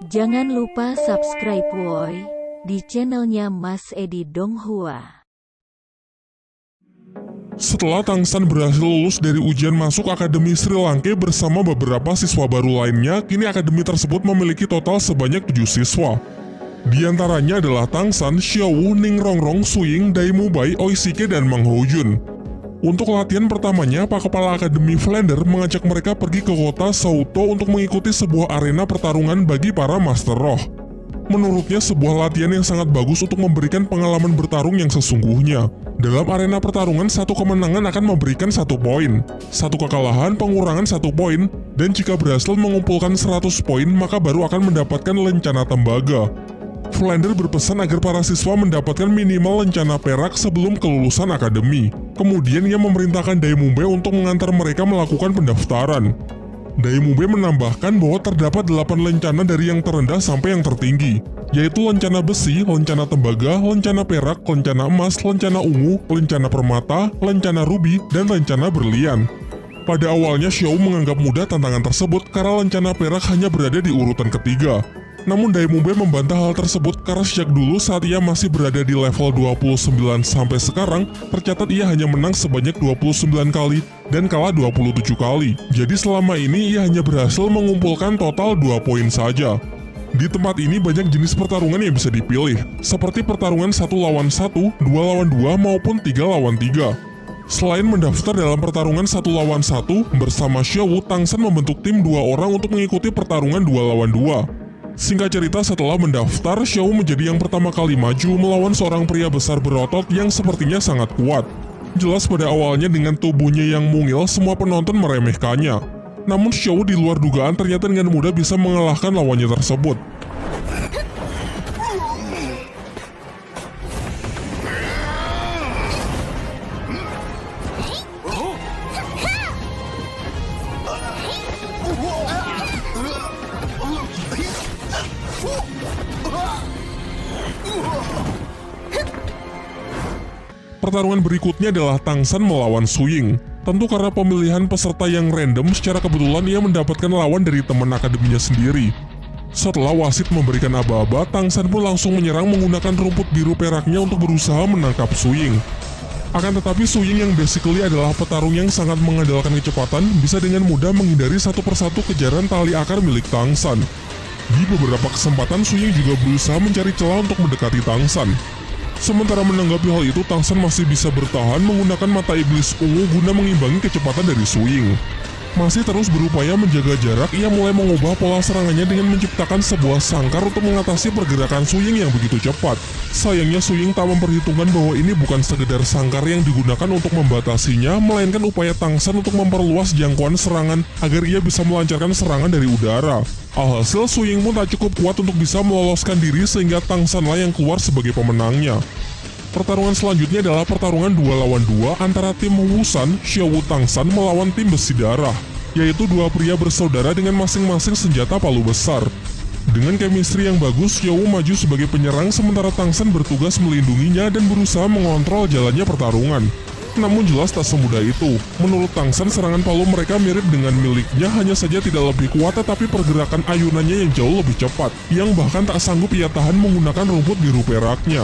Jangan lupa subscribe woi di channelnya Mas Edi Donghua. Setelah Tangsan berhasil lulus dari ujian masuk Akademi Sri Lanka bersama beberapa siswa baru lainnya, kini akademi tersebut memiliki total sebanyak 7 siswa. Di antaranya adalah Tangsan, Xiaowu, Ning Rongrong, Suying, Daimubai, Oishike, dan Mang Houjun. Untuk latihan pertamanya, Pak Kepala Akademi Flander mengajak mereka pergi ke kota Sauto untuk mengikuti sebuah arena pertarungan bagi para Master Roh. Menurutnya sebuah latihan yang sangat bagus untuk memberikan pengalaman bertarung yang sesungguhnya. Dalam arena pertarungan, satu kemenangan akan memberikan 1 poin, satu kekalahan pengurangan 1 poin, dan jika berhasil mengumpulkan 100 poin maka baru akan mendapatkan lencana tembaga. Flander berpesan agar para siswa mendapatkan minimal lencana perak sebelum kelulusan akademi. Kemudian ia memerintahkan Daimube untuk mengantar mereka melakukan pendaftaran. Daimube menambahkan bahwa terdapat 8 lencana dari yang terendah sampai yang tertinggi, yaitu lencana besi, lencana tembaga, lencana perak, lencana emas, lencana ungu, lencana permata, lencana rubi, dan lencana berlian. Pada awalnya Xiao menganggap mudah tantangan tersebut karena lencana perak hanya berada di urutan ketiga. Namun Daimube membantah hal tersebut karena sejak dulu saat ia masih berada di level 29 sampai sekarang, tercatat ia hanya menang sebanyak 29 kali dan kalah 27 kali. Jadi selama ini ia hanya berhasil mengumpulkan total 2 poin saja. Di tempat ini banyak jenis pertarungan yang bisa dipilih, seperti pertarungan 1 lawan 1, 2 lawan 2, maupun 3 lawan 3. Selain mendaftar dalam pertarungan 1 lawan 1, bersama Xiaowu, Tangsan membentuk tim 2 orang untuk mengikuti pertarungan 2 lawan 2. Singkat cerita, setelah mendaftar, Xiaowu menjadi yang pertama kali maju melawan seorang pria besar berotot yang sepertinya sangat kuat. Jelas pada awalnya dengan tubuhnya yang mungil, semua penonton meremehkannya. Namun Xiaowu di luar dugaan ternyata dengan mudah bisa mengalahkan lawannya tersebut. Pertarungan berikutnya adalah Tangsan melawan Suying. Tentu karena pemilihan peserta yang random, secara kebetulan ia mendapatkan lawan dari teman akademinya sendiri. Setelah wasit memberikan aba-aba, Tangsan pun langsung menyerang menggunakan rumput biru peraknya untuk berusaha menangkap Suying. Akan tetapi Suying yang basically adalah petarung yang sangat mengandalkan kecepatan, bisa dengan mudah menghindari satu persatu kejaran tali akar milik Tangsan. Di beberapa kesempatan Suying juga berusaha mencari celah untuk mendekati Tangsan. Sementara menanggapi hal itu, Tangsan masih bisa bertahan menggunakan mata iblis ungu guna mengimbangi kecepatan dari Suying. Masih terus berupaya menjaga jarak, ia mulai mengubah pola serangannya dengan menciptakan sebuah sangkar untuk mengatasi pergerakan Suying yang begitu cepat. Sayangnya Suying tak memperhitungkan bahwa ini bukan sekedar sangkar yang digunakan untuk membatasinya, melainkan upaya Tangsan untuk memperluas jangkauan serangan agar ia bisa melancarkan serangan dari udara. Alhasil Suying pun tak cukup kuat untuk bisa meloloskan diri sehingga Tangsanlah yang keluar sebagai pemenangnya. Pertarungan selanjutnya adalah pertarungan 2 lawan 2 antara tim Wusan, Xiaowu Tangsan melawan tim Besi Darah, yaitu dua pria bersaudara dengan masing-masing senjata palu besar. Dengan chemistry yang bagus, Xiaowu maju sebagai penyerang sementara Tangsan bertugas melindunginya dan berusaha mengontrol jalannya pertarungan. Namun jelas tak semudah itu. Menurut Tangsan, serangan palu mereka mirip dengan miliknya, hanya saja tidak lebih kuat tetapi pergerakan ayunannya yang jauh lebih cepat, yang bahkan tak sanggup ia tahan menggunakan rumput biru peraknya.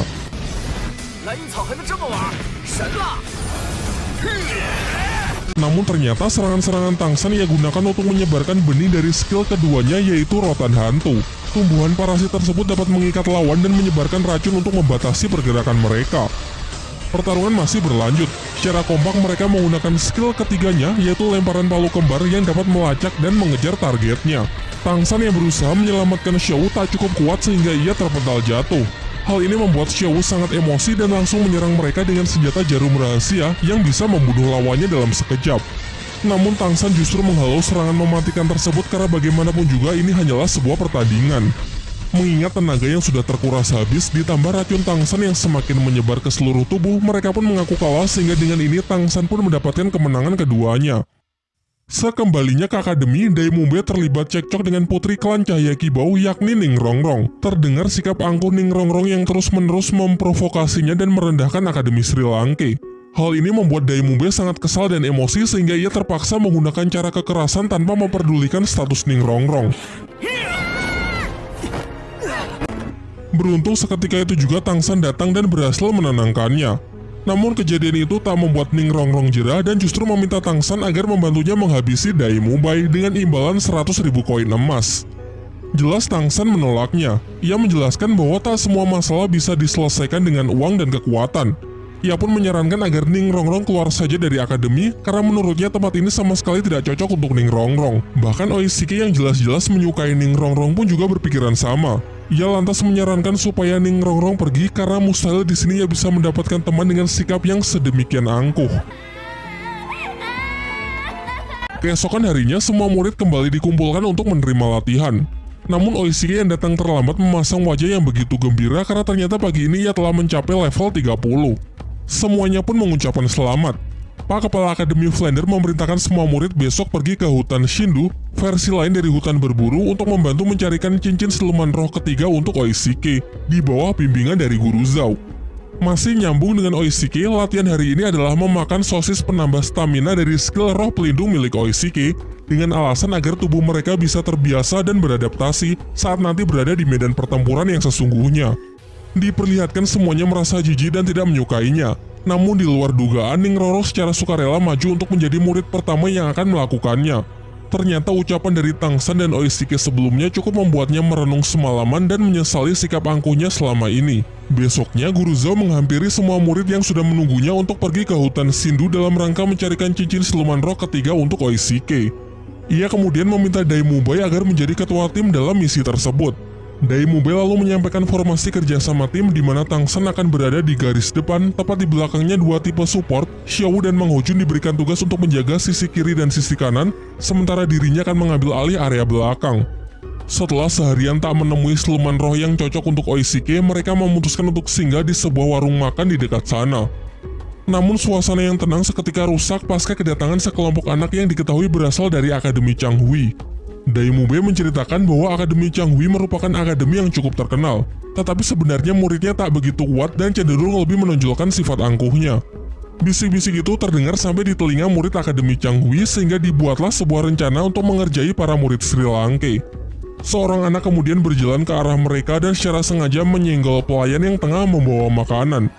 Namun ternyata serangan-serangan Tangsan ia gunakan untuk menyebarkan benih dari skill keduanya, yaitu Rotan Hantu. Tumbuhan parasit tersebut dapat mengikat lawan dan menyebarkan racun untuk membatasi pergerakan mereka. Pertarungan masih berlanjut. Secara kompak mereka menggunakan skill ketiganya, yaitu lemparan palu kembar yang dapat melacak dan mengejar targetnya. Tangsan yang berusaha menyelamatkan Xiaowu tak cukup kuat sehingga ia terpental jatuh. Hal ini membuat Xiaowu sangat emosi dan langsung menyerang mereka dengan senjata jarum rahasia yang bisa membunuh lawannya dalam sekejap. Namun Tangsan justru menghalau serangan mematikan tersebut karena bagaimanapun juga ini hanyalah sebuah pertandingan. Mengingat tenaga yang sudah terkuras habis, ditambah racun Tangsan yang semakin menyebar ke seluruh tubuh, mereka pun mengaku kalah sehingga dengan ini Tangsan pun mendapatkan kemenangan keduanya. Sekembalinya ke akademi, Daimube terlibat cekcok dengan putri klan Cahaya Kibau yakni Ning Rongrong. Terdengar sikap angkuh Ning Rongrong yang terus-menerus memprovokasinya dan merendahkan Akademi Sri Lanka. Hal ini membuat Daimube sangat kesal dan emosi sehingga ia terpaksa menggunakan cara kekerasan tanpa memperdulikan status Ning Rongrong. Beruntung seketika itu juga Tang San datang dan berhasil menenangkannya. Namun kejadian itu tak membuat Ning Rongrong jera dan justru meminta Tang San agar membantunya menghabisi Dai Mubai dengan imbalan 100.000 koin emas. Jelas Tang San menolaknya. Ia menjelaskan bahwa tak semua masalah bisa diselesaikan dengan uang dan kekuatan. Ia pun menyarankan agar Ning Rongrong keluar saja dari akademi karena menurutnya tempat ini sama sekali tidak cocok untuk Ning Rongrong. Bahkan Oishike yang jelas-jelas menyukai Ning Rongrong pun juga berpikiran sama. Ia lantas menyarankan supaya Ning Rongrong pergi karena mustahil di sini ia bisa mendapatkan teman dengan sikap yang sedemikian angkuh. Keesokan harinya semua murid kembali dikumpulkan untuk menerima latihan. Namun Oishike yang datang terlambat memasang wajah yang begitu gembira karena ternyata pagi ini ia telah mencapai level 30. Semuanya pun mengucapkan selamat. Pak Kepala Akademi Flander memerintahkan semua murid besok pergi ke hutan Shindu, versi lain dari hutan berburu, untuk membantu mencarikan cincin siluman roh ketiga untuk Oishike, di bawah bimbingan dari Guru Zhao. Masih nyambung dengan Oishike, latihan hari ini adalah memakan sosis penambah stamina dari skill roh pelindung milik Oishike, dengan alasan agar tubuh mereka bisa terbiasa dan beradaptasi saat nanti berada di medan pertempuran yang sesungguhnya. Diperlihatkan semuanya merasa jijik dan tidak menyukainya. Namun di luar dugaan, Ning Rongrong secara sukarela maju untuk menjadi murid pertama yang akan melakukannya. Ternyata ucapan dari Tang San dan Oishike sebelumnya cukup membuatnya merenung semalaman dan menyesali sikap angkuhnya selama ini. Besoknya Guru Zhao menghampiri semua murid yang sudah menunggunya untuk pergi ke hutan Shindu dalam rangka mencarikan cincin siluman roh ketiga untuk Oishike. Ia kemudian meminta Dai Mubai agar menjadi ketua tim dalam misi tersebut. Dai Mubai lalu menyampaikan formasi kerjasama tim di mana Tang San akan berada di garis depan, tepat di belakangnya dua tipe support, Xiaowu dan Mang Hojun diberikan tugas untuk menjaga sisi kiri dan sisi kanan, sementara dirinya akan mengambil alih area belakang. Setelah seharian tak menemui siluman roh yang cocok untuk Oishike, mereka memutuskan untuk singgah di sebuah warung makan di dekat sana. Namun suasana yang tenang seketika rusak pasca kedatangan sekelompok anak yang diketahui berasal dari Akademi Changhui. Dai Mubai menceritakan bahwa Akademi Changhui merupakan akademi yang cukup terkenal, tetapi sebenarnya muridnya tak begitu kuat dan cenderung lebih menonjolkan sifat angkuhnya. Bisik-bisik itu terdengar sampai di telinga murid Akademi Changhui sehingga dibuatlah sebuah rencana untuk mengerjai para murid Sri Lanka. Seorang anak kemudian berjalan ke arah mereka dan secara sengaja menyenggol pelayan yang tengah membawa makanan.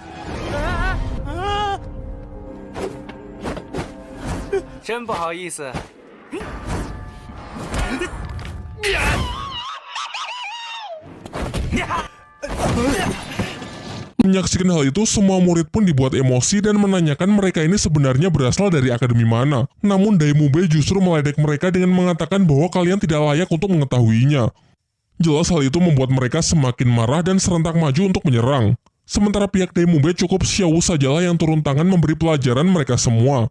Menyaksikan hal itu, semua murid pun dibuat emosi dan menanyakan mereka ini sebenarnya berasal dari akademi mana. Namun Dai Mubai justru meledek mereka dengan mengatakan bahwa kalian tidak layak untuk mengetahuinya. Jelas hal itu membuat mereka semakin marah dan serentak maju untuk menyerang. Sementara pihak Dai Mubai cukup Xiaowu sajalah yang turun tangan memberi pelajaran mereka semua.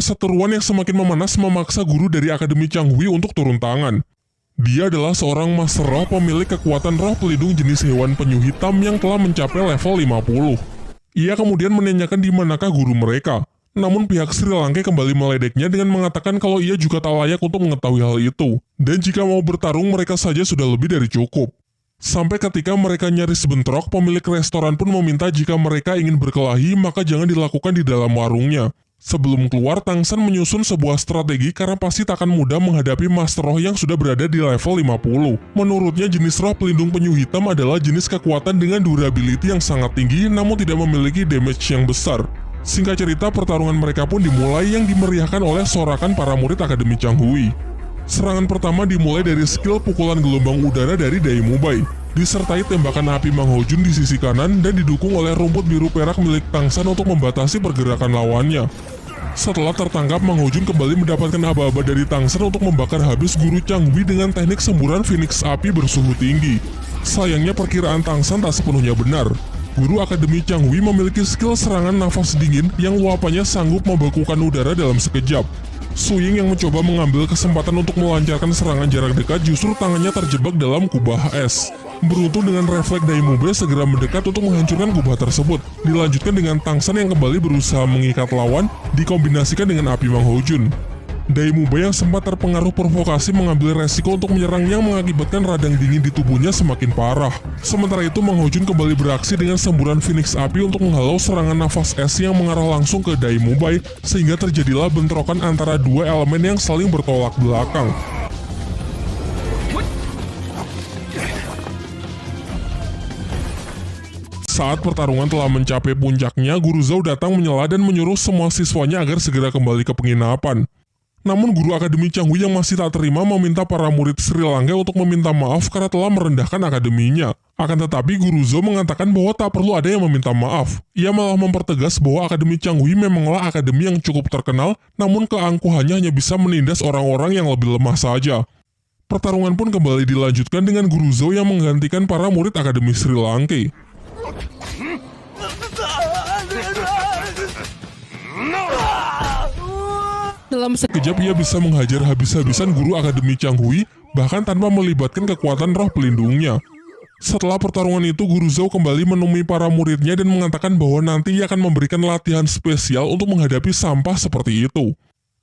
Perseteruan yang semakin memanas memaksa guru dari Akademi Changhui untuk turun tangan. Dia adalah seorang master roh pemilik kekuatan roh pelindung jenis hewan penyu hitam yang telah mencapai level 50. Ia kemudian menanyakan di manakah guru mereka. Namun pihak Sri Lanka kembali meledeknya dengan mengatakan kalau ia juga tak layak untuk mengetahui hal itu. Dan jika mau bertarung mereka saja sudah lebih dari cukup. Sampai ketika mereka nyaris bentrok, pemilik restoran pun meminta jika mereka ingin berkelahi maka jangan dilakukan di dalam warungnya. Sebelum keluar, Tang San menyusun sebuah strategi karena pasti tak akan mudah menghadapi Master Roh yang sudah berada di level 50. Menurutnya jenis roh pelindung penyu hitam adalah jenis kekuatan dengan durability yang sangat tinggi namun tidak memiliki damage yang besar. Singkat cerita, pertarungan mereka pun dimulai yang dimeriahkan oleh sorakan para murid Akademi Changhui. Serangan pertama dimulai dari skill pukulan gelombang udara dari Dai Mubai, disertai tembakan api Mang Hojun di sisi kanan dan didukung oleh rumput biru perak milik Tang San untuk membatasi pergerakan lawannya. Setelah tertangkap, Mang Hojun kembali mendapatkan aba-aba dari Tang San untuk membakar habis guru Changhui dengan teknik semburan Phoenix api bersuhu tinggi. Sayangnya perkiraan Tang San tak sepenuhnya benar. Guru Akademi Changhui memiliki skill serangan nafas dingin yang luapannya sanggup membekukan udara dalam sekejap. Su Ying yang mencoba mengambil kesempatan untuk melancarkan serangan jarak dekat justru tangannya terjebak dalam kubah es. Beruntung dengan refleks Dai Mubai segera mendekat untuk menghancurkan kubah tersebut. Dilanjutkan dengan Tang San yang kembali berusaha mengikat lawan dikombinasikan dengan api Mang Hojun. Daimube yang sempat terpengaruh provokasi mengambil resiko untuk menyerang yang mengakibatkan radang dingin di tubuhnya semakin parah. Sementara itu Mang Hojun kembali beraksi dengan semburan Phoenix Api untuk menghalau serangan nafas es yang mengarah langsung ke Daimube, sehingga terjadilah bentrokan antara dua elemen yang saling bertolak belakang. Saat pertarungan telah mencapai puncaknya, Guru Zhou datang menyela dan menyuruh semua siswanya agar segera kembali ke penginapan. Namun guru Akademi Changhui yang masih tak terima meminta para murid Sri Lanka untuk meminta maaf karena telah merendahkan akademinya. Akan tetapi Guru Zhou mengatakan bahwa tak perlu ada yang meminta maaf. Ia malah mempertegas bahwa Akademi Changhui memanglah akademi yang cukup terkenal, namun keangkuhannya hanya bisa menindas orang-orang yang lebih lemah saja. Pertarungan pun kembali dilanjutkan dengan Guru Zhou yang menggantikan para murid Akademi Sri Lanka. Dalam sekejap ia bisa menghajar habis-habisan guru Akademi Changhui, bahkan tanpa melibatkan kekuatan roh pelindungnya. Setelah pertarungan itu, Guru Zhou kembali menemui para muridnya dan mengatakan bahwa nanti ia akan memberikan latihan spesial untuk menghadapi sampah seperti itu.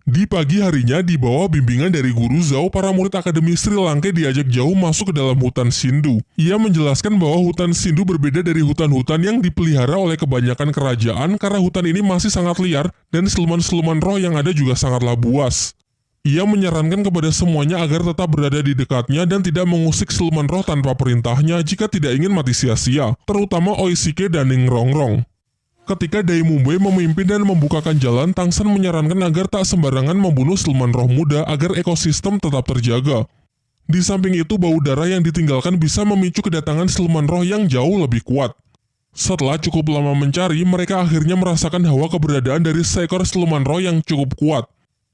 Di pagi harinya, di bawah bimbingan dari Guru Zhou, para murid Akademi Sri Lanka diajak jauh masuk ke dalam hutan Sindhu. Ia menjelaskan bahwa hutan Sindhu berbeda dari hutan-hutan yang dipelihara oleh kebanyakan kerajaan karena hutan ini masih sangat liar dan siluman-siluman roh yang ada juga sangatlah buas. Ia menyarankan kepada semuanya agar tetap berada di dekatnya dan tidak mengusik siluman roh tanpa perintahnya jika tidak ingin mati sia-sia, terutama Oishike dan Ning Rongrong. Ketika Daimube memimpin dan membukakan jalan, Tangsan menyarankan agar tak sembarangan membunuh siluman roh muda agar ekosistem tetap terjaga. Di samping itu, bau darah yang ditinggalkan bisa memicu kedatangan siluman roh yang jauh lebih kuat. Setelah cukup lama mencari, mereka akhirnya merasakan hawa keberadaan dari seekor siluman roh yang cukup kuat.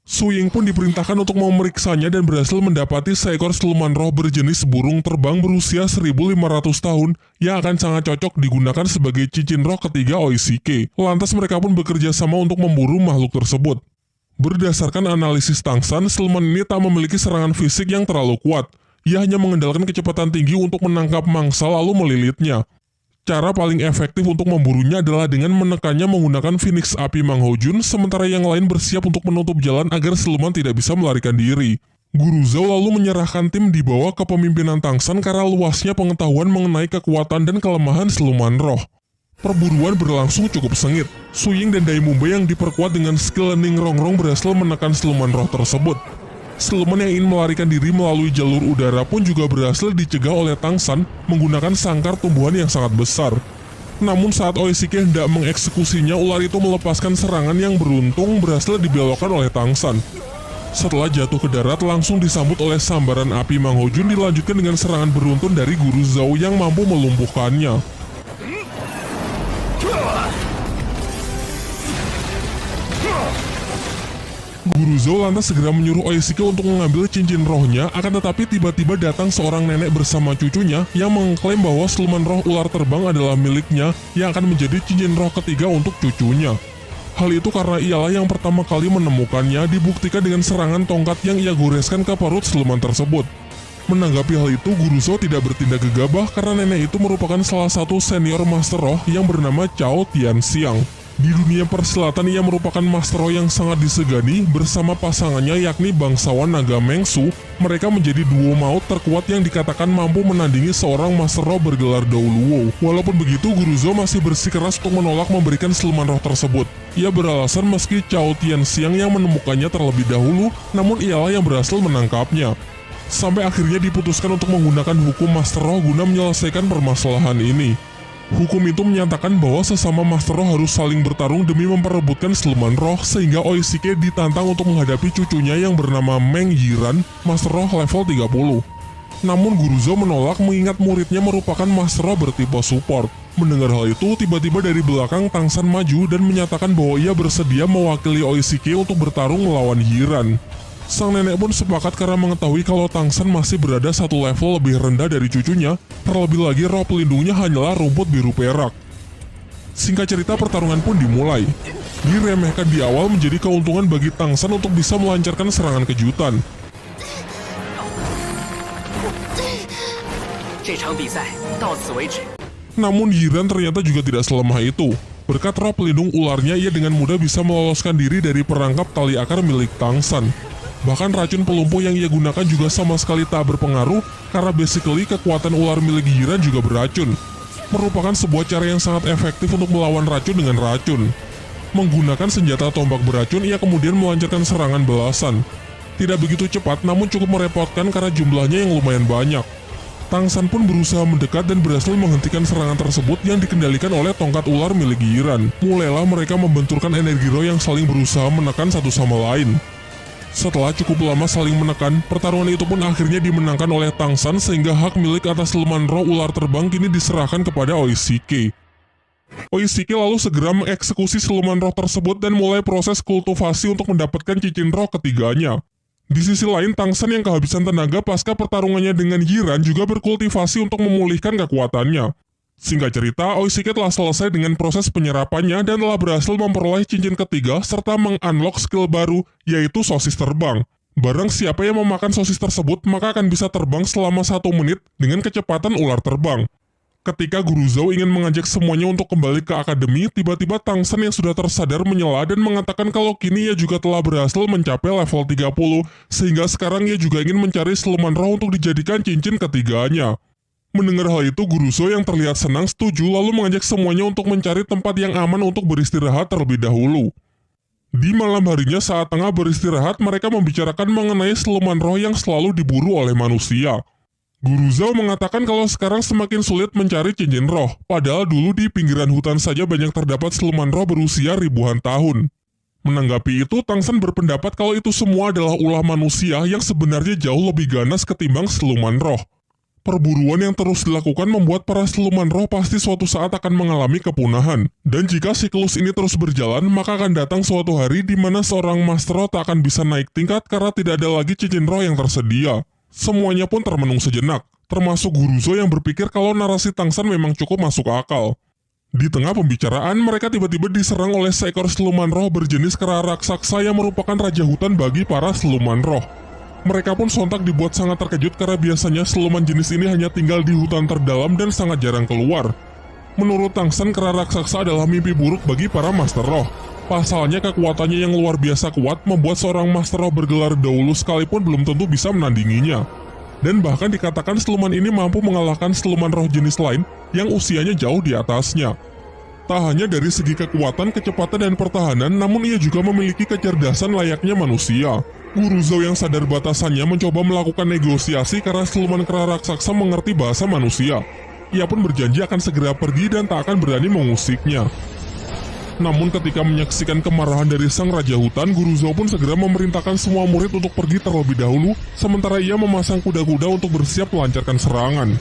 Su Ying pun diperintahkan untuk memeriksanya dan berhasil mendapati seekor siluman roh berjenis burung terbang berusia 1500 tahun yang akan sangat cocok digunakan sebagai cincin roh ketiga Oishike. Lantas mereka pun bekerja sama untuk memburu makhluk tersebut. Berdasarkan analisis Tangsan, siluman ini tak memiliki serangan fisik yang terlalu kuat. Ia hanya mengandalkan kecepatan tinggi untuk menangkap mangsa lalu melilitnya. Cara paling efektif untuk memburunya adalah dengan menekannya menggunakan Phoenix Api Mang Hojun, sementara yang lain bersiap untuk menutup jalan agar siluman tidak bisa melarikan diri. Guru Zhou lalu menyerahkan tim di bawah kepemimpinan Tangsan karena luasnya pengetahuan mengenai kekuatan dan kelemahan siluman roh. Perburuan berlangsung cukup sengit. Su Ying dan Daimube yang diperkuat dengan skill Ning Rongrong berhasil menekan siluman roh tersebut. Siluman yang ingin melarikan diri melalui jalur udara pun juga berhasil dicegah oleh Tangsan menggunakan sangkar tumbuhan yang sangat besar. Namun saat Oishike hendak mengeksekusinya, ular itu melepaskan serangan yang beruntung berhasil dibelokkan oleh Tangsan. Setelah jatuh ke darat, langsung disambut oleh sambaran api Mang Hojun dilanjutkan dengan serangan beruntun dari Guru Zhou yang mampu melumpuhkannya. Guru Zhou lantas segera menyuruh Oishike untuk mengambil cincin rohnya, akan tetapi tiba-tiba datang seorang nenek bersama cucunya yang mengklaim bahwa siluman roh ular terbang adalah miliknya yang akan menjadi cincin roh ketiga untuk cucunya. Hal itu karena ialah yang pertama kali menemukannya, dibuktikan dengan serangan tongkat yang ia goreskan ke perut siluman tersebut. Menanggapi hal itu, Guru Zhou tidak bertindak gegabah karena nenek itu merupakan salah satu senior master roh yang bernama Cao Tianxiang. Di dunia persilatan ia merupakan master roh yang sangat disegani. Bersama pasangannya yakni bangsawan naga Mengsu, mereka menjadi duo maut terkuat yang dikatakan mampu menandingi seorang master roh bergelar Dao Luo. Walaupun begitu, Guru Zhou masih bersikeras untuk menolak memberikan siluman roh tersebut. Ia beralasan meski Cao Tianxiang yang menemukannya terlebih dahulu, namun ialah yang berhasil menangkapnya. Sampai akhirnya diputuskan untuk menggunakan hukum master roh guna menyelesaikan permasalahan ini. Hukum itu menyatakan bahwa sesama master roh harus saling bertarung demi memperebutkan siluman roh, sehingga Oishike ditantang untuk menghadapi cucunya yang bernama Meng Yiran, master roh level 30. Namun Guru Zhou menolak mengingat muridnya merupakan master roh bertipe support. Mendengar hal itu, tiba-tiba dari belakang Tangsan maju dan menyatakan bahwa ia bersedia mewakili Oishike untuk bertarung melawan Yiran. Sang nenek pun sepakat karena mengetahui kalau Tangsan masih berada satu level lebih rendah dari cucunya, terlebih lagi roh pelindungnya hanyalah rumput biru perak. Singkat cerita, pertarungan pun dimulai. Diremehkan di awal menjadi keuntungan bagi Tangsan untuk bisa melancarkan serangan kejutan. Namun Yiran ternyata juga tidak selemah itu. Berkat roh pelindung ularnya, ia dengan mudah bisa meloloskan diri dari perangkap tali akar milik Tangsan. Bahkan racun pelumpuh yang ia gunakan juga sama sekali tak berpengaruh karena basically kekuatan ular milik Jiran juga beracun. Merupakan sebuah cara yang sangat efektif untuk melawan racun dengan racun. Menggunakan senjata tombak beracun, ia kemudian melancarkan serangan belasan. Tidak begitu cepat, namun cukup merepotkan karena jumlahnya yang lumayan banyak. Tang San pun berusaha mendekat dan berhasil menghentikan serangan tersebut yang dikendalikan oleh tongkat ular milik Jiran. Mulailah mereka membenturkan energi roh yang saling berusaha menekan satu sama lain. Setelah cukup lama saling menekan, pertarungan itu pun akhirnya dimenangkan oleh Tang San sehingga hak milik atas siluman roh ular terbang kini diserahkan kepada Oishike. Oishike lalu segera mengeksekusi siluman roh tersebut dan mulai proses kultivasi untuk mendapatkan cincin roh ketiganya. Di sisi lain, Tang San yang kehabisan tenaga pasca pertarungannya dengan Jiran juga berkultivasi untuk memulihkan kekuatannya. Singkat cerita, Oishike telah selesai dengan proses penyerapannya dan telah berhasil memperoleh cincin ketiga serta meng-unlock skill baru, yaitu sosis terbang. Barang siapa yang memakan sosis tersebut, maka akan bisa terbang selama 1 menit dengan kecepatan ular terbang. Ketika Guru Zhou ingin mengajak semuanya untuk kembali ke akademi, tiba-tiba Tang San yang sudah tersadar menyela dan mengatakan kalau kini ia juga telah berhasil mencapai level 30, sehingga sekarang ia juga ingin mencari siluman roh untuk dijadikan cincin ketiganya. Mendengar hal itu, Guru Zhou yang terlihat senang setuju lalu mengajak semuanya untuk mencari tempat yang aman untuk beristirahat terlebih dahulu. Di malam harinya saat tengah beristirahat, mereka membicarakan mengenai siluman roh yang selalu diburu oleh manusia. Guru Zhou mengatakan kalau sekarang semakin sulit mencari cincin roh, padahal dulu di pinggiran hutan saja banyak terdapat siluman roh berusia ribuan tahun. Menanggapi itu, Tang San berpendapat kalau itu semua adalah ulah manusia yang sebenarnya jauh lebih ganas ketimbang siluman roh. Perburuan yang terus dilakukan membuat para siluman roh pasti suatu saat akan mengalami kepunahan. Dan jika siklus ini terus berjalan, maka akan datang suatu hari di mana seorang master roh tak akan bisa naik tingkat karena tidak ada lagi cincin roh yang tersedia. Semuanya pun termenung sejenak, termasuk Guru Zhou yang berpikir kalau narasi Tang San memang cukup masuk akal. Di tengah pembicaraan, mereka tiba-tiba diserang oleh seekor siluman roh berjenis kera raksasa yang merupakan raja hutan bagi para siluman roh. Mereka pun sontak dibuat sangat terkejut karena biasanya siluman jenis ini hanya tinggal di hutan terdalam dan sangat jarang keluar. Menurut Tang San, kera raksasa adalah mimpi buruk bagi para master roh. Pasalnya kekuatannya yang luar biasa kuat membuat seorang master roh bergelar dahulu sekalipun belum tentu bisa menandinginya. Dan bahkan dikatakan siluman ini mampu mengalahkan siluman roh jenis lain yang usianya jauh di atasnya. Tak hanya dari segi kekuatan, kecepatan, dan pertahanan, namun ia juga memiliki kecerdasan layaknya manusia. Guru Zhou yang sadar batasannya mencoba melakukan negosiasi karena siluman kera raksasa mengerti bahasa manusia. Ia pun berjanji akan segera pergi dan tak akan berani mengusiknya. Namun ketika menyaksikan kemarahan dari sang raja hutan, Guru Zhou pun segera memerintahkan semua murid untuk pergi terlebih dahulu, sementara ia memasang kuda-kuda untuk bersiap melancarkan serangan.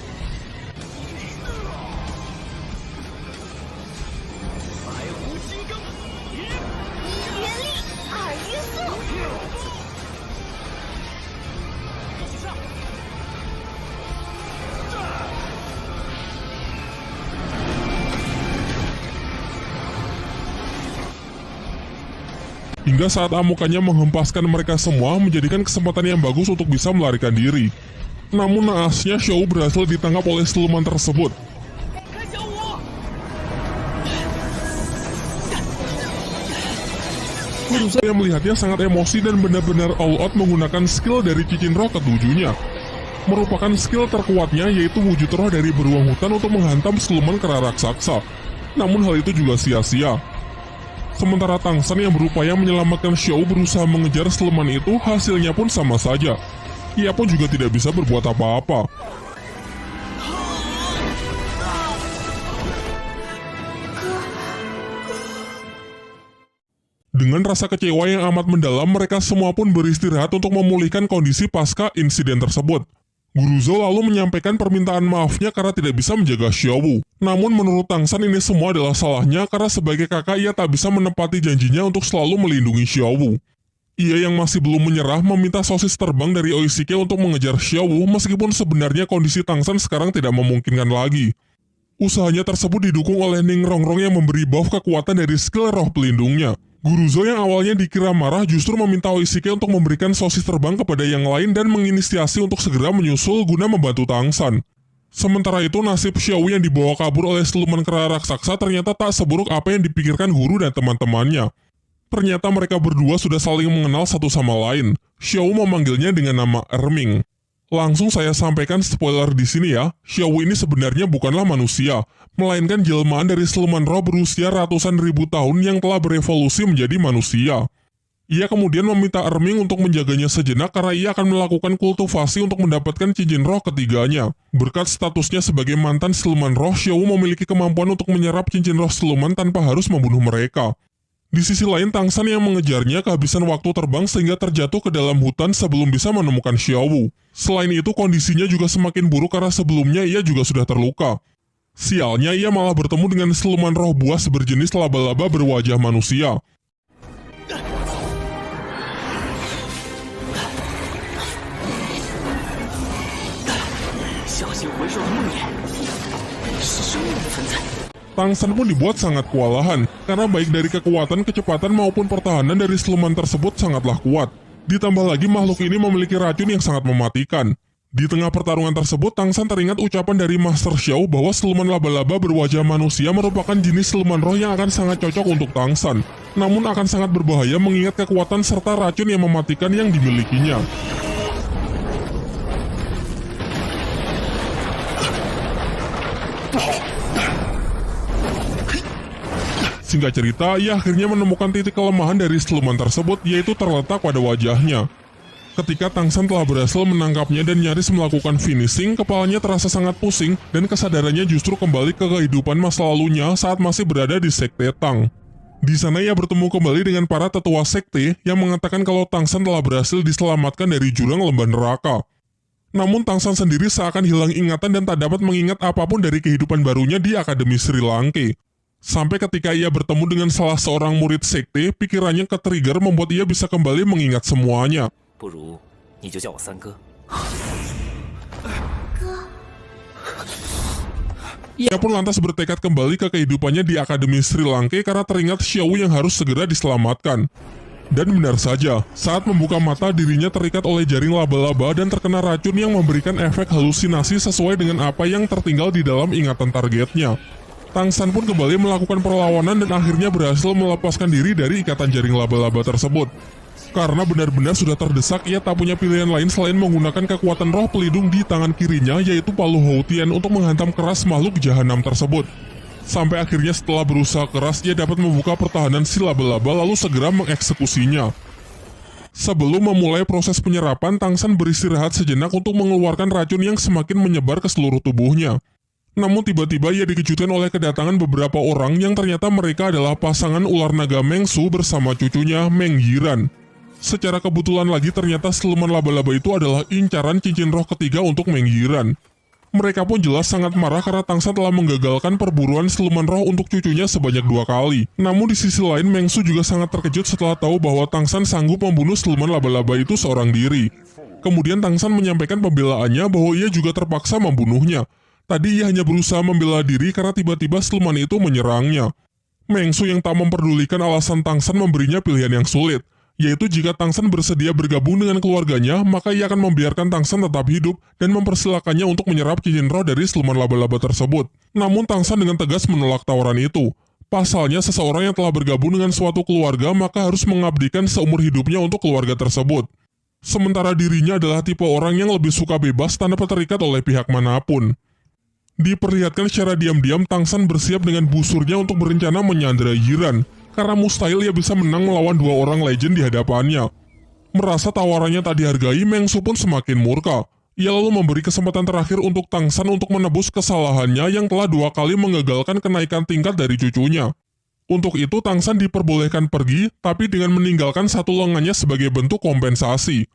Hingga saat amukannya menghempaskan mereka semua, menjadikan kesempatan yang bagus untuk bisa melarikan diri. Namun naasnya Xiao berhasil ditangkap oleh siluman tersebut. Guru Zhou yang melihatnya sangat emosi dan benar-benar all out menggunakan skill dari cincin roh ketujuhnya. Merupakan skill terkuatnya, yaitu wujud roh dari beruang hutan untuk menghantam siluman kera raksasa. Namun hal itu juga sia-sia. Sementara Tang San yang berupaya menyelamatkan Xiao berusaha mengejar siluman itu, hasilnya pun sama saja. Ia pun juga tidak bisa berbuat apa-apa. Dengan rasa kecewa yang amat mendalam, mereka semua pun beristirahat untuk memulihkan kondisi pasca insiden tersebut. Guru Zhou lalu menyampaikan permintaan maafnya karena tidak bisa menjaga Xiao. Namun menurut Tang San ini semua adalah salahnya karena sebagai kakak ia tak bisa menepati janjinya untuk selalu melindungi Xiao. Ia yang masih belum menyerah meminta sosis terbang dari Oishike untuk mengejar Xiao meskipun sebenarnya kondisi Tang San sekarang tidak memungkinkan lagi. Usahanya tersebut didukung oleh Ning Rongrong yang memberi buff kekuatan dari skill roh pelindungnya. Guru Zhou yang awalnya dikira marah justru meminta Oishike untuk memberikan sosis terbang kepada yang lain dan menginisiasi untuk segera menyusul guna membantu Tang San. Sementara itu nasib Xiao yang dibawa kabur oleh siluman kera raksasa ternyata tak seburuk apa yang dipikirkan guru dan teman-temannya. Ternyata mereka berdua sudah saling mengenal satu sama lain. Xiao memanggilnya dengan nama Erming. Langsung saya sampaikan spoiler di sini ya, Xiao ini sebenarnya bukanlah manusia, melainkan jelmaan dari siluman roh berusia ratusan ribu tahun yang telah berevolusi menjadi manusia. Ia kemudian meminta Erming untuk menjaganya sejenak karena ia akan melakukan kultivasi untuk mendapatkan cincin roh ketiganya. Berkat statusnya sebagai mantan siluman roh, Xiao memiliki kemampuan untuk menyerap cincin roh siluman tanpa harus membunuh mereka. Di sisi lain, Tang San yang mengejarnya kehabisan waktu terbang sehingga terjatuh ke dalam hutan sebelum bisa menemukan Xiao Wu. Selain itu, kondisinya juga semakin buruk karena sebelumnya ia juga sudah terluka. Sialnya, ia malah bertemu dengan siluman roh buas berjenis laba-laba berwajah manusia. Tang San pun dibuat sangat kewalahan, karena baik dari kekuatan, kecepatan maupun pertahanan dari siluman tersebut sangatlah kuat. Ditambah lagi makhluk ini memiliki racun yang sangat mematikan. Di tengah pertarungan tersebut, Tang San teringat ucapan dari Master Xiao bahwa siluman laba-laba berwajah manusia merupakan jenis siluman roh yang akan sangat cocok untuk Tang San, namun akan sangat berbahaya mengingat kekuatan serta racun yang mematikan yang dimilikinya. Singkat cerita, ia akhirnya menemukan titik kelemahan dari siluman tersebut, yaitu terletak pada wajahnya. Ketika Tang San telah berhasil menangkapnya dan nyaris melakukan finishing, kepalanya terasa sangat pusing dan kesadarannya justru kembali ke kehidupan masa lalunya saat masih berada di Sekte Tang. Di sana ia bertemu kembali dengan para tetua sekte yang mengatakan kalau Tang San telah berhasil diselamatkan dari jurang lembah neraka. Namun Tang San sendiri seakan hilang ingatan dan tak dapat mengingat apapun dari kehidupan barunya di Akademi Sri Lanka. Sampai ketika ia bertemu dengan salah seorang murid sekte, pikirannya ke-trigger membuat ia bisa kembali mengingat semuanya. Ia pun lantas bertekad kembali ke kehidupannya di Akademi Sri Lanka karena teringat Xiao yang harus segera diselamatkan. Dan benar saja, saat membuka mata dirinya terikat oleh jaring laba-laba dan terkena racun yang memberikan efek halusinasi sesuai dengan apa yang tertinggal di dalam ingatan targetnya. Tang San pun kembali melakukan perlawanan dan akhirnya berhasil melepaskan diri dari ikatan jaring laba-laba tersebut. Karena benar-benar sudah terdesak, ia tak punya pilihan lain selain menggunakan kekuatan roh pelindung di tangan kirinya, yaitu Palu Houtian untuk menghantam keras makhluk jahanam tersebut. Sampai akhirnya setelah berusaha keras, ia dapat membuka pertahanan si laba-laba lalu segera mengeksekusinya. Sebelum memulai proses penyerapan, Tang San beristirahat sejenak untuk mengeluarkan racun yang semakin menyebar ke seluruh tubuhnya. Namun tiba-tiba ia dikejutkan oleh kedatangan beberapa orang yang ternyata mereka adalah pasangan ular naga Meng Su bersama cucunya Meng Yiran. Secara kebetulan lagi ternyata siluman laba-laba itu adalah incaran cincin roh ketiga untuk Meng Yiran. Mereka pun jelas sangat marah karena Tang San telah menggagalkan perburuan siluman roh untuk cucunya sebanyak 2 kali. Namun di sisi lain Meng Su juga sangat terkejut setelah tahu bahwa Tang San sanggup membunuh siluman laba-laba itu seorang diri. Kemudian Tang San menyampaikan pembelaannya bahwa ia juga terpaksa membunuhnya. Tadi ia hanya berusaha membela diri karena tiba-tiba siluman itu menyerangnya. Meng Su yang tak memperdulikan alasan Tang San memberinya pilihan yang sulit, yaitu jika Tang San bersedia bergabung dengan keluarganya, maka ia akan membiarkan Tang San tetap hidup dan mempersilakannya untuk menyerap cincin roh dari siluman laba-laba tersebut. Namun Tang San dengan tegas menolak tawaran itu. Pasalnya seseorang yang telah bergabung dengan suatu keluarga maka harus mengabdikan seumur hidupnya untuk keluarga tersebut. Sementara dirinya adalah tipe orang yang lebih suka bebas tanpa terikat oleh pihak manapun. Diperlihatkan secara diam-diam Tang San bersiap dengan busurnya untuk berencana menyandera Yiran, karena mustahil ia bisa menang melawan 2 orang legend di hadapannya. Merasa tawarannya tak dihargai, Meng Su pun semakin murka. Ia lalu memberi kesempatan terakhir untuk Tang San untuk menebus kesalahannya yang telah 2 kali mengagalkan kenaikan tingkat dari cucunya. Untuk itu Tang San diperbolehkan pergi, tapi dengan meninggalkan satu lengannya sebagai bentuk kompensasi.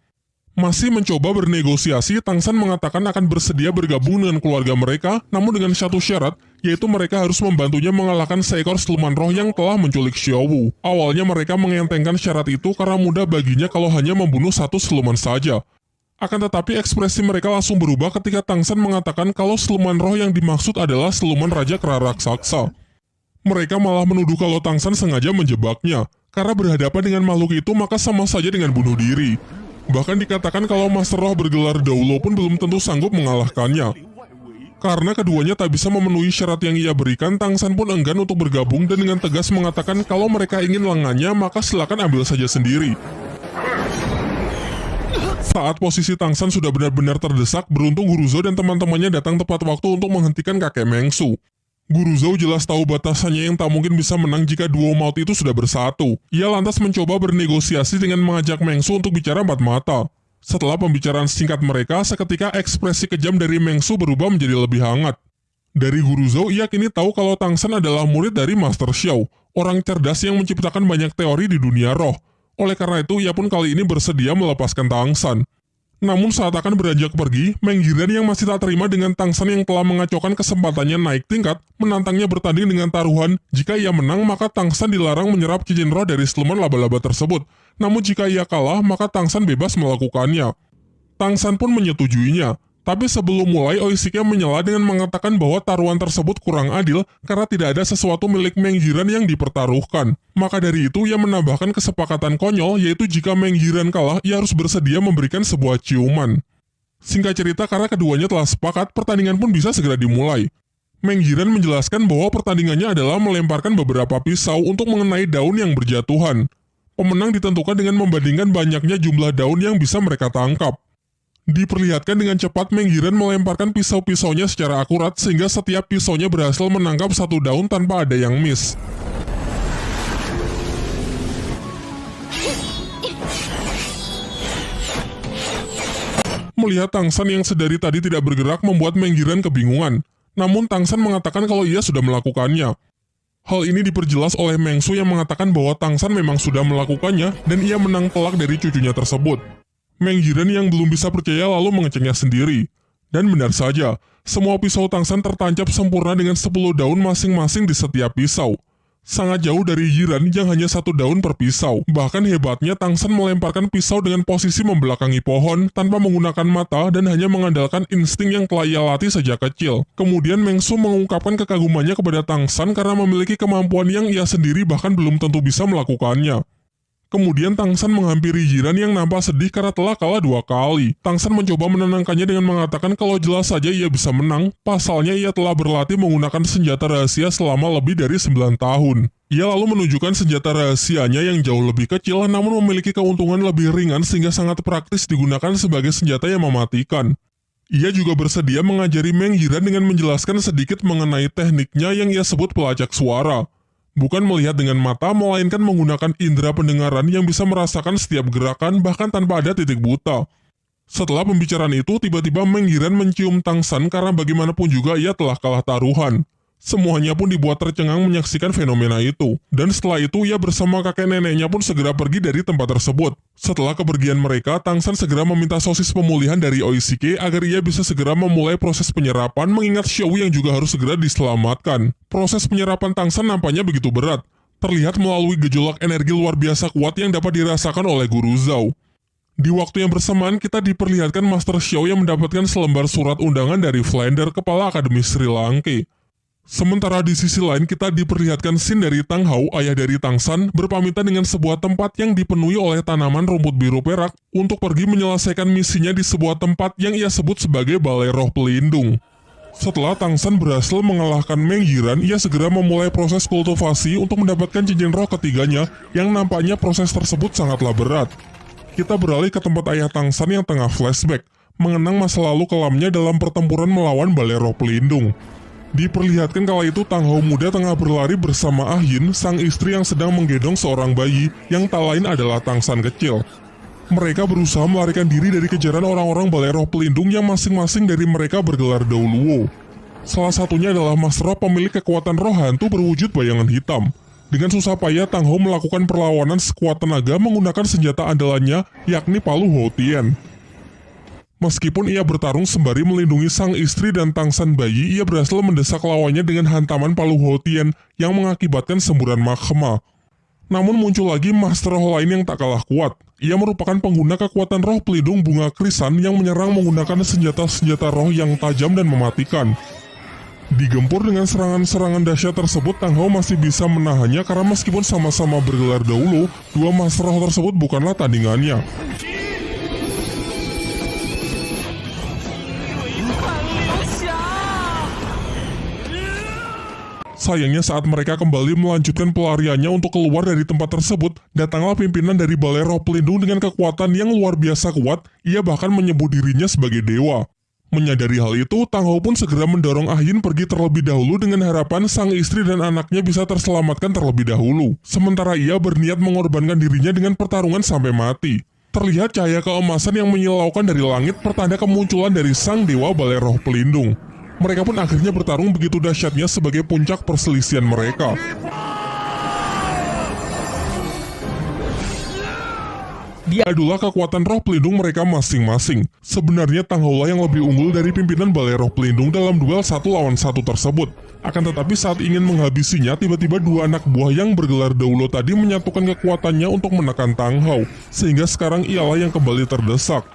Masih mencoba bernegosiasi, Tang San mengatakan akan bersedia bergabung dengan keluarga mereka, namun dengan satu syarat, yaitu mereka harus membantunya mengalahkan seekor siluman roh yang telah menculik Xiao Wu. Awalnya mereka mengentengkan syarat itu karena mudah baginya kalau hanya membunuh satu siluman saja. Akan tetapi ekspresi mereka langsung berubah ketika Tang San mengatakan kalau siluman roh yang dimaksud adalah siluman Raja Kera Raksasa. Mereka malah menuduh kalau Tang San sengaja menjebaknya, karena berhadapan dengan makhluk itu maka sama saja dengan bunuh diri. Bahkan dikatakan kalau Master Roh bergelar Daulo pun belum tentu sanggup mengalahkannya. Karena keduanya tak bisa memenuhi syarat yang ia berikan, Tang San pun enggan untuk bergabung dan dengan tegas mengatakan kalau mereka ingin lengannya maka silakan ambil saja sendiri. Saat posisi Tang San sudah benar-benar terdesak, beruntung Guru Zhou dan teman-temannya datang tepat waktu untuk menghentikan kakek Meng Su. Guru Zhou jelas tahu batasannya yang tak mungkin bisa menang jika duo maut itu sudah bersatu. Ia lantas mencoba bernegosiasi dengan mengajak Meng Su untuk bicara empat mata. Setelah pembicaraan singkat mereka, seketika ekspresi kejam dari Meng Su berubah menjadi lebih hangat. Dari Guru Zhou, ia kini tahu kalau Tang San adalah murid dari Master Xiao, orang cerdas yang menciptakan banyak teori di dunia roh. Oleh karena itu, ia pun kali ini bersedia melepaskan Tang San. Namun saat akan beranjak pergi, Meng Yiren yang masih tak terima dengan Tang San yang telah mengacaukan kesempatannya naik tingkat, menantangnya bertanding dengan taruhan. Jika ia menang, maka Tang San dilarang menyerap cincin roh dari siluman laba-laba tersebut. Namun jika ia kalah, maka Tang San bebas melakukannya. Tang San pun menyetujuinya. Tapi sebelum mulai, Oishike menyela dengan mengatakan bahwa taruhan tersebut kurang adil karena tidak ada sesuatu milik Meng Yiren yang dipertaruhkan. Maka dari itu, ia menambahkan kesepakatan konyol, yaitu jika Meng Yiren kalah, ia harus bersedia memberikan sebuah ciuman. Singkat cerita, karena keduanya telah sepakat, pertandingan pun bisa segera dimulai. Meng Yiren menjelaskan bahwa pertandingannya adalah melemparkan beberapa pisau untuk mengenai daun yang berjatuhan. Pemenang ditentukan dengan membandingkan banyaknya jumlah daun yang bisa mereka tangkap. Diperlihatkan dengan cepat Meng Yiren melemparkan pisau-pisaunya secara akurat sehingga setiap pisaunya berhasil menangkap satu daun tanpa ada yang miss. Melihat Tang San yang sedari tadi tidak bergerak membuat Meng Yiren kebingungan. Namun Tang San mengatakan kalau ia sudah melakukannya. Hal ini diperjelas oleh Meng Su yang mengatakan bahwa Tang San memang sudah melakukannya dan ia menang telak dari cucunya tersebut. Meng Yiren yang belum bisa percaya lalu mengeceknya sendiri. Dan benar saja, semua pisau Tang San tertancap sempurna dengan 10 daun masing-masing di setiap pisau. Sangat jauh dari Yiren yang hanya 1 daun per pisau. Bahkan hebatnya Tang San melemparkan pisau dengan posisi membelakangi pohon tanpa menggunakan mata dan hanya mengandalkan insting yang telah ia latih sejak kecil. Kemudian Meng Su mengungkapkan kekagumannya kepada Tang San karena memiliki kemampuan yang ia sendiri bahkan belum tentu bisa melakukannya. Kemudian Tang San menghampiri Yiren yang nampak sedih karena telah kalah 2 kali. Tang San mencoba menenangkannya dengan mengatakan kalau jelas saja ia bisa menang, pasalnya ia telah berlatih menggunakan senjata rahasia selama lebih dari 9 tahun. Ia lalu menunjukkan senjata rahasianya yang jauh lebih kecil namun memiliki keuntungan lebih ringan sehingga sangat praktis digunakan sebagai senjata yang mematikan. Ia juga bersedia mengajari Meng Yiren dengan menjelaskan sedikit mengenai tekniknya yang ia sebut pelacak suara. Bukan melihat dengan mata, melainkan menggunakan indera pendengaran yang bisa merasakan setiap gerakan bahkan tanpa ada titik buta. Setelah pembicaraan itu, tiba-tiba Meng Yiren mencium Tang San karena bagaimanapun juga ia telah kalah taruhan. Semuanya pun dibuat tercengang menyaksikan fenomena itu. Dan setelah itu ia bersama kakek neneknya pun segera pergi dari tempat tersebut. Setelah kepergian mereka, Tang San segera meminta sosis pemulihan dari Oishike agar ia bisa segera memulai proses penyerapan mengingat Xiao yang juga harus segera diselamatkan. Proses penyerapan Tang San nampaknya begitu berat. Terlihat melalui gejolak energi luar biasa kuat yang dapat dirasakan oleh Guru Zhou. Di waktu yang bersamaan kita diperlihatkan Master Xiao yang mendapatkan selembar surat undangan dari Flander, kepala Akademi Sri Lanka. Sementara di sisi lain kita diperlihatkan scene dari Tang Hao, ayah dari Tang San, berpamitan dengan sebuah tempat yang dipenuhi oleh tanaman rumput biru perak untuk pergi menyelesaikan misinya di sebuah tempat yang ia sebut sebagai Balai Roh Pelindung. Setelah Tang San berhasil mengalahkan Meng Yiren, ia segera memulai proses kultivasi untuk mendapatkan cincin roh ketiganya yang nampaknya proses tersebut sangatlah berat. Kita beralih ke tempat ayah Tang San yang tengah flashback, mengenang masa lalu kelamnya dalam pertempuran melawan Balai Roh Pelindung. Diperlihatkan kala itu Tang Hao muda tengah berlari bersama Ah Yin, sang istri yang sedang menggendong seorang bayi yang tak lain adalah Tang San kecil. Mereka berusaha melarikan diri dari kejaran orang-orang Balai Roh Pelindung yang masing-masing dari mereka bergelar Dauluo. Salah satunya adalah Mas Roh pemilik kekuatan roh hantu berwujud bayangan hitam. Dengan susah payah Tang Hao melakukan perlawanan sekuat tenaga menggunakan senjata andalannya yakni palu Houtien. Meskipun ia bertarung sembari melindungi sang istri dan Tang San bayi, ia berhasil mendesak lawannya dengan hantaman palu Houtien yang mengakibatkan semburan magma. Namun muncul lagi master roh lain yang tak kalah kuat. Ia merupakan pengguna kekuatan roh pelindung bunga krisan yang menyerang menggunakan senjata-senjata roh yang tajam dan mematikan. Digempur dengan serangan-serangan dahsyat tersebut, Tang Hao masih bisa menahannya karena meskipun sama-sama bergelar Dauluo, dua master roh tersebut bukanlah tandingannya. Sayangnya saat mereka kembali melanjutkan pelariannya untuk keluar dari tempat tersebut, datanglah pimpinan dari Balai Roh Pelindung dengan kekuatan yang luar biasa kuat, ia bahkan menyebut dirinya sebagai dewa. Menyadari hal itu, Tang Hao pun segera mendorong Ah Yin pergi terlebih dahulu dengan harapan sang istri dan anaknya bisa terselamatkan terlebih dahulu. Sementara ia berniat mengorbankan dirinya dengan pertarungan sampai mati. Terlihat cahaya keemasan yang menyilaukan dari langit pertanda kemunculan dari sang dewa Balai Roh Pelindung. Mereka pun akhirnya bertarung begitu dahsyatnya sebagai puncak perselisihan mereka. Dia adalah kekuatan roh pelindung mereka masing-masing. Sebenarnya Tang Hao lah yang lebih unggul dari pimpinan Balai Roh Pelindung dalam duel 1 lawan 1 tersebut. Akan tetapi saat ingin menghabisinya, tiba-tiba dua anak buah yang bergelar Daulo tadi menyatukan kekuatannya untuk menekan Tang Hao, sehingga sekarang ialah yang kembali terdesak.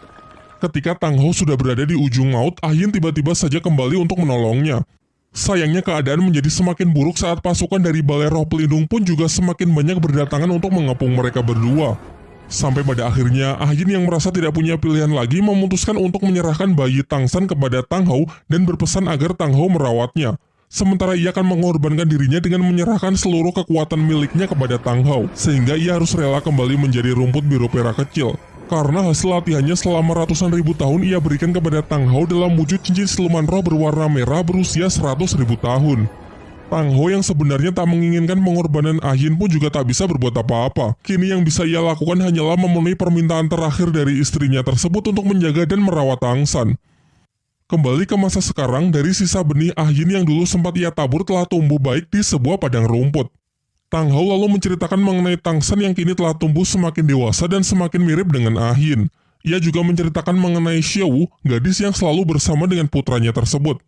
Ketika Tang Hao sudah berada di ujung maut, Ah Yin tiba-tiba saja kembali untuk menolongnya. Sayangnya keadaan menjadi semakin buruk saat pasukan dari Balai Roh Pelindung pun juga semakin banyak berdatangan untuk mengepung mereka berdua. Sampai pada akhirnya, Ah Yin yang merasa tidak punya pilihan lagi memutuskan untuk menyerahkan bayi Tang San kepada Tang Hao dan berpesan agar Tang Hao merawatnya. Sementara ia akan mengorbankan dirinya dengan menyerahkan seluruh kekuatan miliknya kepada Tang Hao, sehingga ia harus rela kembali menjadi rumput biru perak kecil. Karena hasil latihannya selama ratusan ribu tahun ia berikan kepada Tang Hao dalam wujud cincin siluman roh berwarna merah berusia 100.000 tahun. Tang Hao yang sebenarnya tak menginginkan pengorbanan Ah Yin pun juga tak bisa berbuat apa-apa. Kini yang bisa ia lakukan hanyalah memenuhi permintaan terakhir dari istrinya tersebut untuk menjaga dan merawat Tang San. Kembali ke masa sekarang, dari sisa benih Ah Yin yang dulu sempat ia tabur telah tumbuh baik di sebuah padang rumput. Tang Hao lalu menceritakan mengenai Tang San yang kini telah tumbuh semakin dewasa dan semakin mirip dengan Ah Yin. Ia juga menceritakan mengenai Xiaowu, gadis yang selalu bersama dengan putranya tersebut.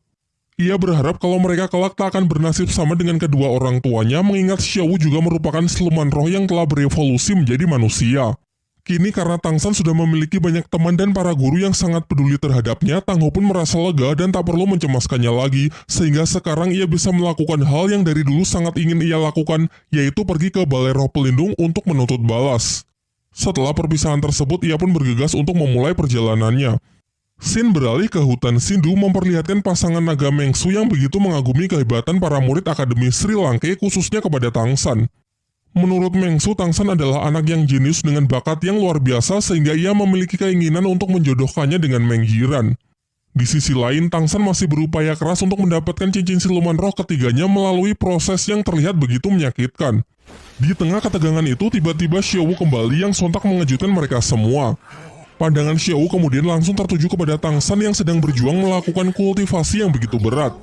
Ia berharap kalau mereka kelak tak akan bernasib sama dengan kedua orang tuanya, mengingat Xiaowu juga merupakan siluman roh yang telah berevolusi menjadi manusia. Kini karena Tang San sudah memiliki banyak teman dan para guru yang sangat peduli terhadapnya, Tang Hao pun merasa lega dan tak perlu mencemaskannya lagi, sehingga sekarang ia bisa melakukan hal yang dari dulu sangat ingin ia lakukan, yaitu pergi ke Balai Roh Pelindung untuk menuntut balas. Setelah perpisahan tersebut, ia pun bergegas untuk memulai perjalanannya. Sin beralih ke hutan Sindu memperlihatkan pasangan naga Mengsu yang begitu mengagumi kehebatan para murid Akademi Sri Langke khususnya kepada Tang San. Menurut Mengsu, Tang San adalah anak yang jenius dengan bakat yang luar biasa sehingga ia memiliki keinginan untuk menjodohkannya dengan Meng Yiran. Di sisi lain, Tang San masih berupaya keras untuk mendapatkan cincin siluman roh ketiganya melalui proses yang terlihat begitu menyakitkan. Di tengah ketegangan itu, tiba-tiba Xiaowu kembali yang sontak mengejutkan mereka semua. Pandangan Xiaowu kemudian langsung tertuju kepada Tang San yang sedang berjuang melakukan kultivasi yang begitu berat.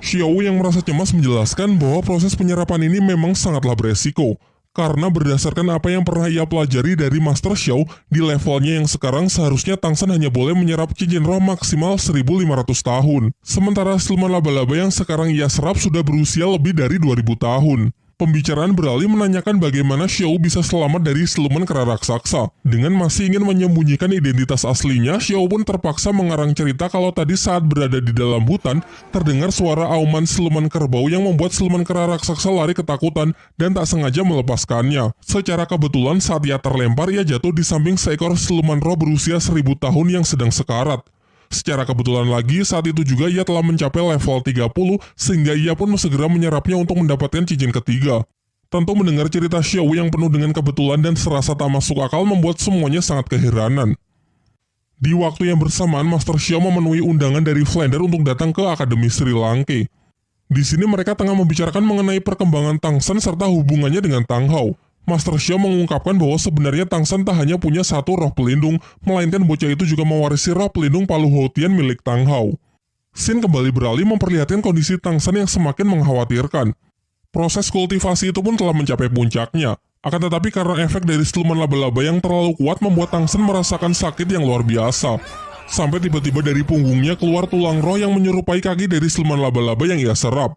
Xiaowu yang merasa cemas menjelaskan bahwa proses penyerapan ini memang sangatlah beresiko. Karena berdasarkan apa yang pernah ia pelajari dari Master Xiao, di levelnya yang sekarang seharusnya Tang San hanya boleh menyerap cincin roh maksimal 1.500 tahun. Sementara siluman laba-laba yang sekarang ia serap sudah berusia lebih dari 2.000 tahun. Pembicaraan beralih menanyakan bagaimana Xiao bisa selamat dari siluman kera raksasa. Dengan masih ingin menyembunyikan identitas aslinya, Xiao pun terpaksa mengarang cerita kalau tadi saat berada di dalam hutan, terdengar suara auman siluman kerbau yang membuat siluman kera raksasa lari ketakutan dan tak sengaja melepaskannya. Secara kebetulan saat ia terlempar, ia jatuh di samping seekor siluman roh berusia 1.000 tahun yang sedang sekarat. Secara kebetulan lagi, saat itu juga ia telah mencapai level 30, sehingga ia pun segera menyerapnya untuk mendapatkan cincin ketiga. Tentu mendengar cerita Xiaowu yang penuh dengan kebetulan dan serasa tak masuk akal membuat semuanya sangat keheranan. Di waktu yang bersamaan, Master Xiao memenuhi undangan dari Flander untuk datang ke Akademi Sri Langke. Di sini mereka tengah membicarakan mengenai perkembangan Tang San serta hubungannya dengan Tang Hao. Master Xiao mengungkapkan bahwa sebenarnya Tang San tak hanya punya satu roh pelindung, melainkan bocah itu juga mewarisi roh pelindung Palu Houtian milik Tang Hao. Sin kembali beralih memperlihatkan kondisi Tang San yang semakin mengkhawatirkan. Proses kultivasi itu pun telah mencapai puncaknya. Akan tetapi karena efek dari siluman laba-laba yang terlalu kuat membuat Tang San merasakan sakit yang luar biasa. Sampai tiba-tiba dari punggungnya keluar tulang roh yang menyerupai kaki dari siluman laba-laba yang ia serap.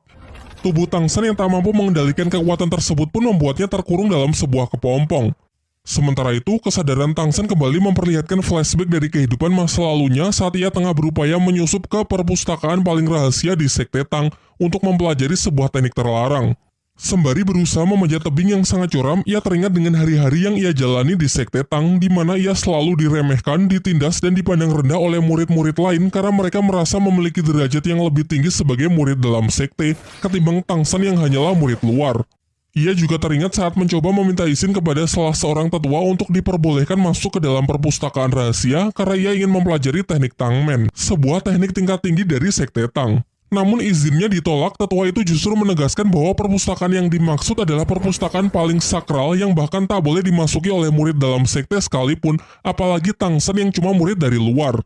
Tubuh Tang San yang tak mampu mengendalikan kekuatan tersebut pun membuatnya terkurung dalam sebuah kepompong. Sementara itu, kesadaran Tang San kembali memperlihatkan flashback dari kehidupan masa lalunya saat ia tengah berupaya menyusup ke perpustakaan paling rahasia di Sekte Tang untuk mempelajari sebuah teknik terlarang. Sembari berusaha memanjat tebing yang sangat curam, ia teringat dengan hari-hari yang ia jalani di Sekte Tang, di mana ia selalu diremehkan, ditindas, dan dipandang rendah oleh murid-murid lain karena mereka merasa memiliki derajat yang lebih tinggi sebagai murid dalam sekte ketimbang Tang San yang hanyalah murid luar. Ia juga teringat saat mencoba meminta izin kepada salah seorang tetua untuk diperbolehkan masuk ke dalam perpustakaan rahasia karena ia ingin mempelajari teknik Tangmen, sebuah teknik tingkat tinggi dari Sekte Tang. Namun izinnya ditolak, tetua itu justru menegaskan bahwa perpustakaan yang dimaksud adalah perpustakaan paling sakral yang bahkan tak boleh dimasuki oleh murid dalam sekte sekalipun, apalagi Tang San yang cuma murid dari luar.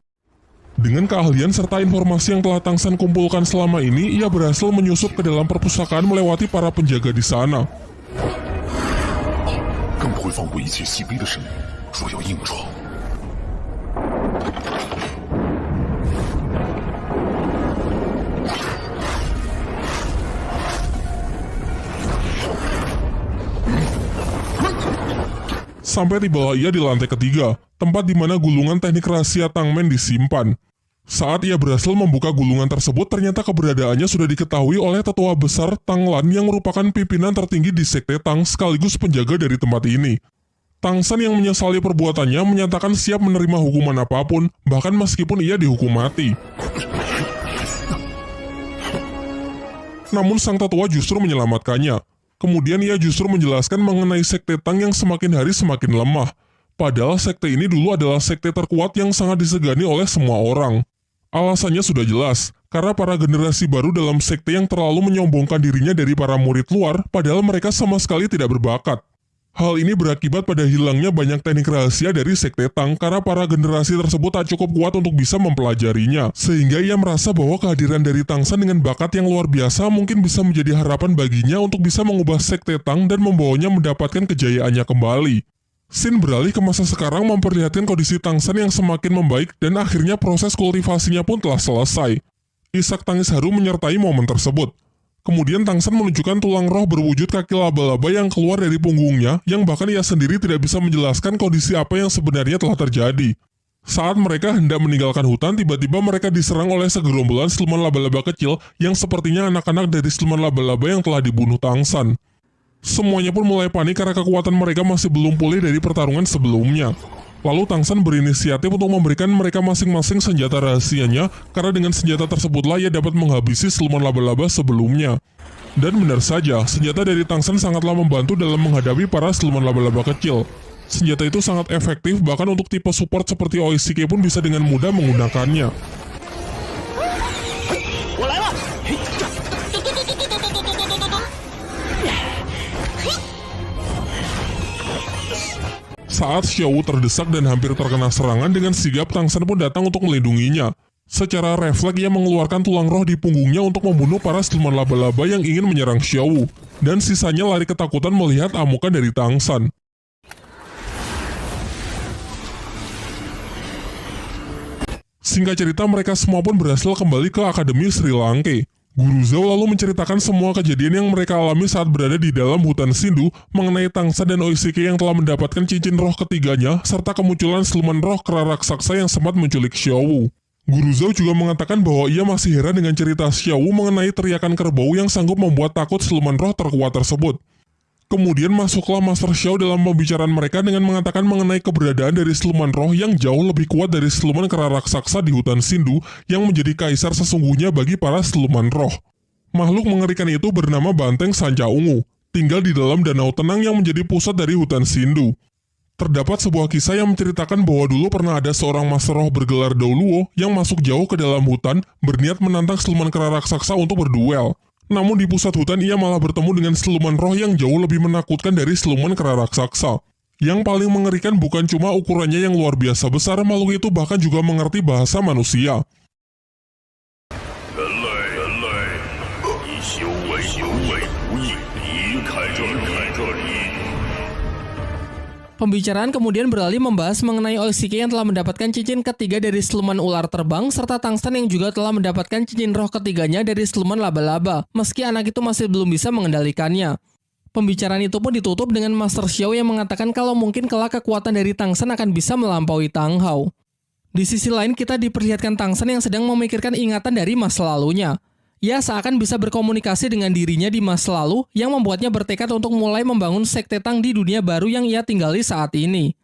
Dengan keahlian serta informasi yang telah Tang San kumpulkan selama ini, ia berhasil menyusup ke dalam perpustakaan melewati para penjaga di sana. 更不会放过一切细微的声音，若要硬闯。 Sampai tibalah ia di lantai ketiga, tempat di mana gulungan teknik rahasia Tangmen disimpan. Saat ia berhasil membuka gulungan tersebut, ternyata keberadaannya sudah diketahui oleh tetua besar Tang Lan yang merupakan pimpinan tertinggi di Sekte Tang sekaligus penjaga dari tempat ini. Tang San yang menyesali perbuatannya menyatakan siap menerima hukuman apapun, bahkan meskipun ia dihukum mati. Namun sang tetua justru menyelamatkannya. Kemudian ia justru menjelaskan mengenai Sekte Tang yang semakin hari semakin lemah. Padahal sekte ini dulu adalah sekte terkuat yang sangat disegani oleh semua orang. Alasannya sudah jelas, karena para generasi baru dalam sekte yang terlalu menyombongkan dirinya dari para murid luar, padahal mereka sama sekali tidak berbakat. Hal ini berakibat pada hilangnya banyak teknik rahasia dari Sekte Tang karena para generasi tersebut tak cukup kuat untuk bisa mempelajarinya. Sehingga ia merasa bahwa kehadiran dari Tang San dengan bakat yang luar biasa mungkin bisa menjadi harapan baginya untuk bisa mengubah Sekte Tang dan membawanya mendapatkan kejayaannya kembali. Scene beralih ke masa sekarang memperlihatkan kondisi Tang San yang semakin membaik dan akhirnya proses kultivasinya pun telah selesai. Isak tangis haru menyertai momen tersebut. Kemudian Tang San menunjukkan tulang roh berwujud kaki laba-laba yang keluar dari punggungnya, yang bahkan ia sendiri tidak bisa menjelaskan kondisi apa yang sebenarnya telah terjadi. Saat mereka hendak meninggalkan hutan, tiba-tiba mereka diserang oleh segerombolan siluman laba-laba kecil yang sepertinya anak-anak dari siluman laba-laba yang telah dibunuh Tang San. Semuanya pun mulai panik karena kekuatan mereka masih belum pulih dari pertarungan sebelumnya. Lalu Tang San berinisiatif untuk memberikan mereka masing-masing senjata rahasianya, karena dengan senjata tersebutlah ia dapat menghabisi siluman laba-laba sebelumnya. Dan benar saja, senjata dari Tang San sangatlah membantu dalam menghadapi para siluman laba-laba kecil. Senjata itu sangat efektif, bahkan untuk tipe support seperti Oishike pun bisa dengan mudah menggunakannya. Saat Xiaowu terdesak dan hampir terkena serangan, dengan sigap Tang San pun datang untuk melindunginya. Secara refleks ia mengeluarkan tulang roh di punggungnya untuk membunuh para siluman laba-laba yang ingin menyerang Xiaowu. Dan sisanya lari ketakutan melihat amukan dari Tang San. Singkat cerita, mereka semua pun berhasil kembali ke Akademi Sri Lanka. Guru Zhao lalu menceritakan semua kejadian yang mereka alami saat berada di dalam hutan Sindhu mengenai Tang San dan Oishike yang telah mendapatkan cincin roh ketiganya, serta kemunculan siluman roh kera raksasa yang sempat menculik Xiaowu. Guru Zhao juga mengatakan bahwa ia masih heran dengan cerita Xiaowu mengenai teriakan kerbau yang sanggup membuat takut siluman roh terkuat tersebut. Kemudian masuklah Master Xiao dalam pembicaraan mereka dengan mengatakan mengenai keberadaan dari siluman roh yang jauh lebih kuat dari siluman kera raksasa di hutan Sindhu yang menjadi kaisar sesungguhnya bagi para siluman roh. Makhluk mengerikan itu bernama Banteng Sanca Ungu, tinggal di dalam danau tenang yang menjadi pusat dari hutan Sindhu. Terdapat sebuah kisah yang menceritakan bahwa dulu pernah ada seorang master roh bergelar Douluo yang masuk jauh ke dalam hutan berniat menantang siluman kera raksasa untuk berduel. Namun di pusat hutan ia malah bertemu dengan siluman roh yang jauh lebih menakutkan dari siluman kera raksasa. Yang paling mengerikan bukan cuma ukurannya yang luar biasa besar, makhluk itu bahkan juga mengerti bahasa manusia. Pembicaraan kemudian beralih membahas mengenai Oishike yang telah mendapatkan cincin ketiga dari siluman ular terbang, serta Tang San yang juga telah mendapatkan cincin roh ketiganya dari siluman laba-laba, meski anak itu masih belum bisa mengendalikannya. Pembicaraan itu pun ditutup dengan Master Xiao yang mengatakan kalau mungkin kelak kekuatan dari Tang San akan bisa melampaui Tang Hao. Di sisi lain kita diperlihatkan Tang San yang sedang memikirkan ingatan dari masa lalunya. Ia seakan bisa berkomunikasi dengan dirinya di masa lalu yang membuatnya bertekad untuk mulai membangun sekte Tang di dunia baru yang ia tinggali saat ini.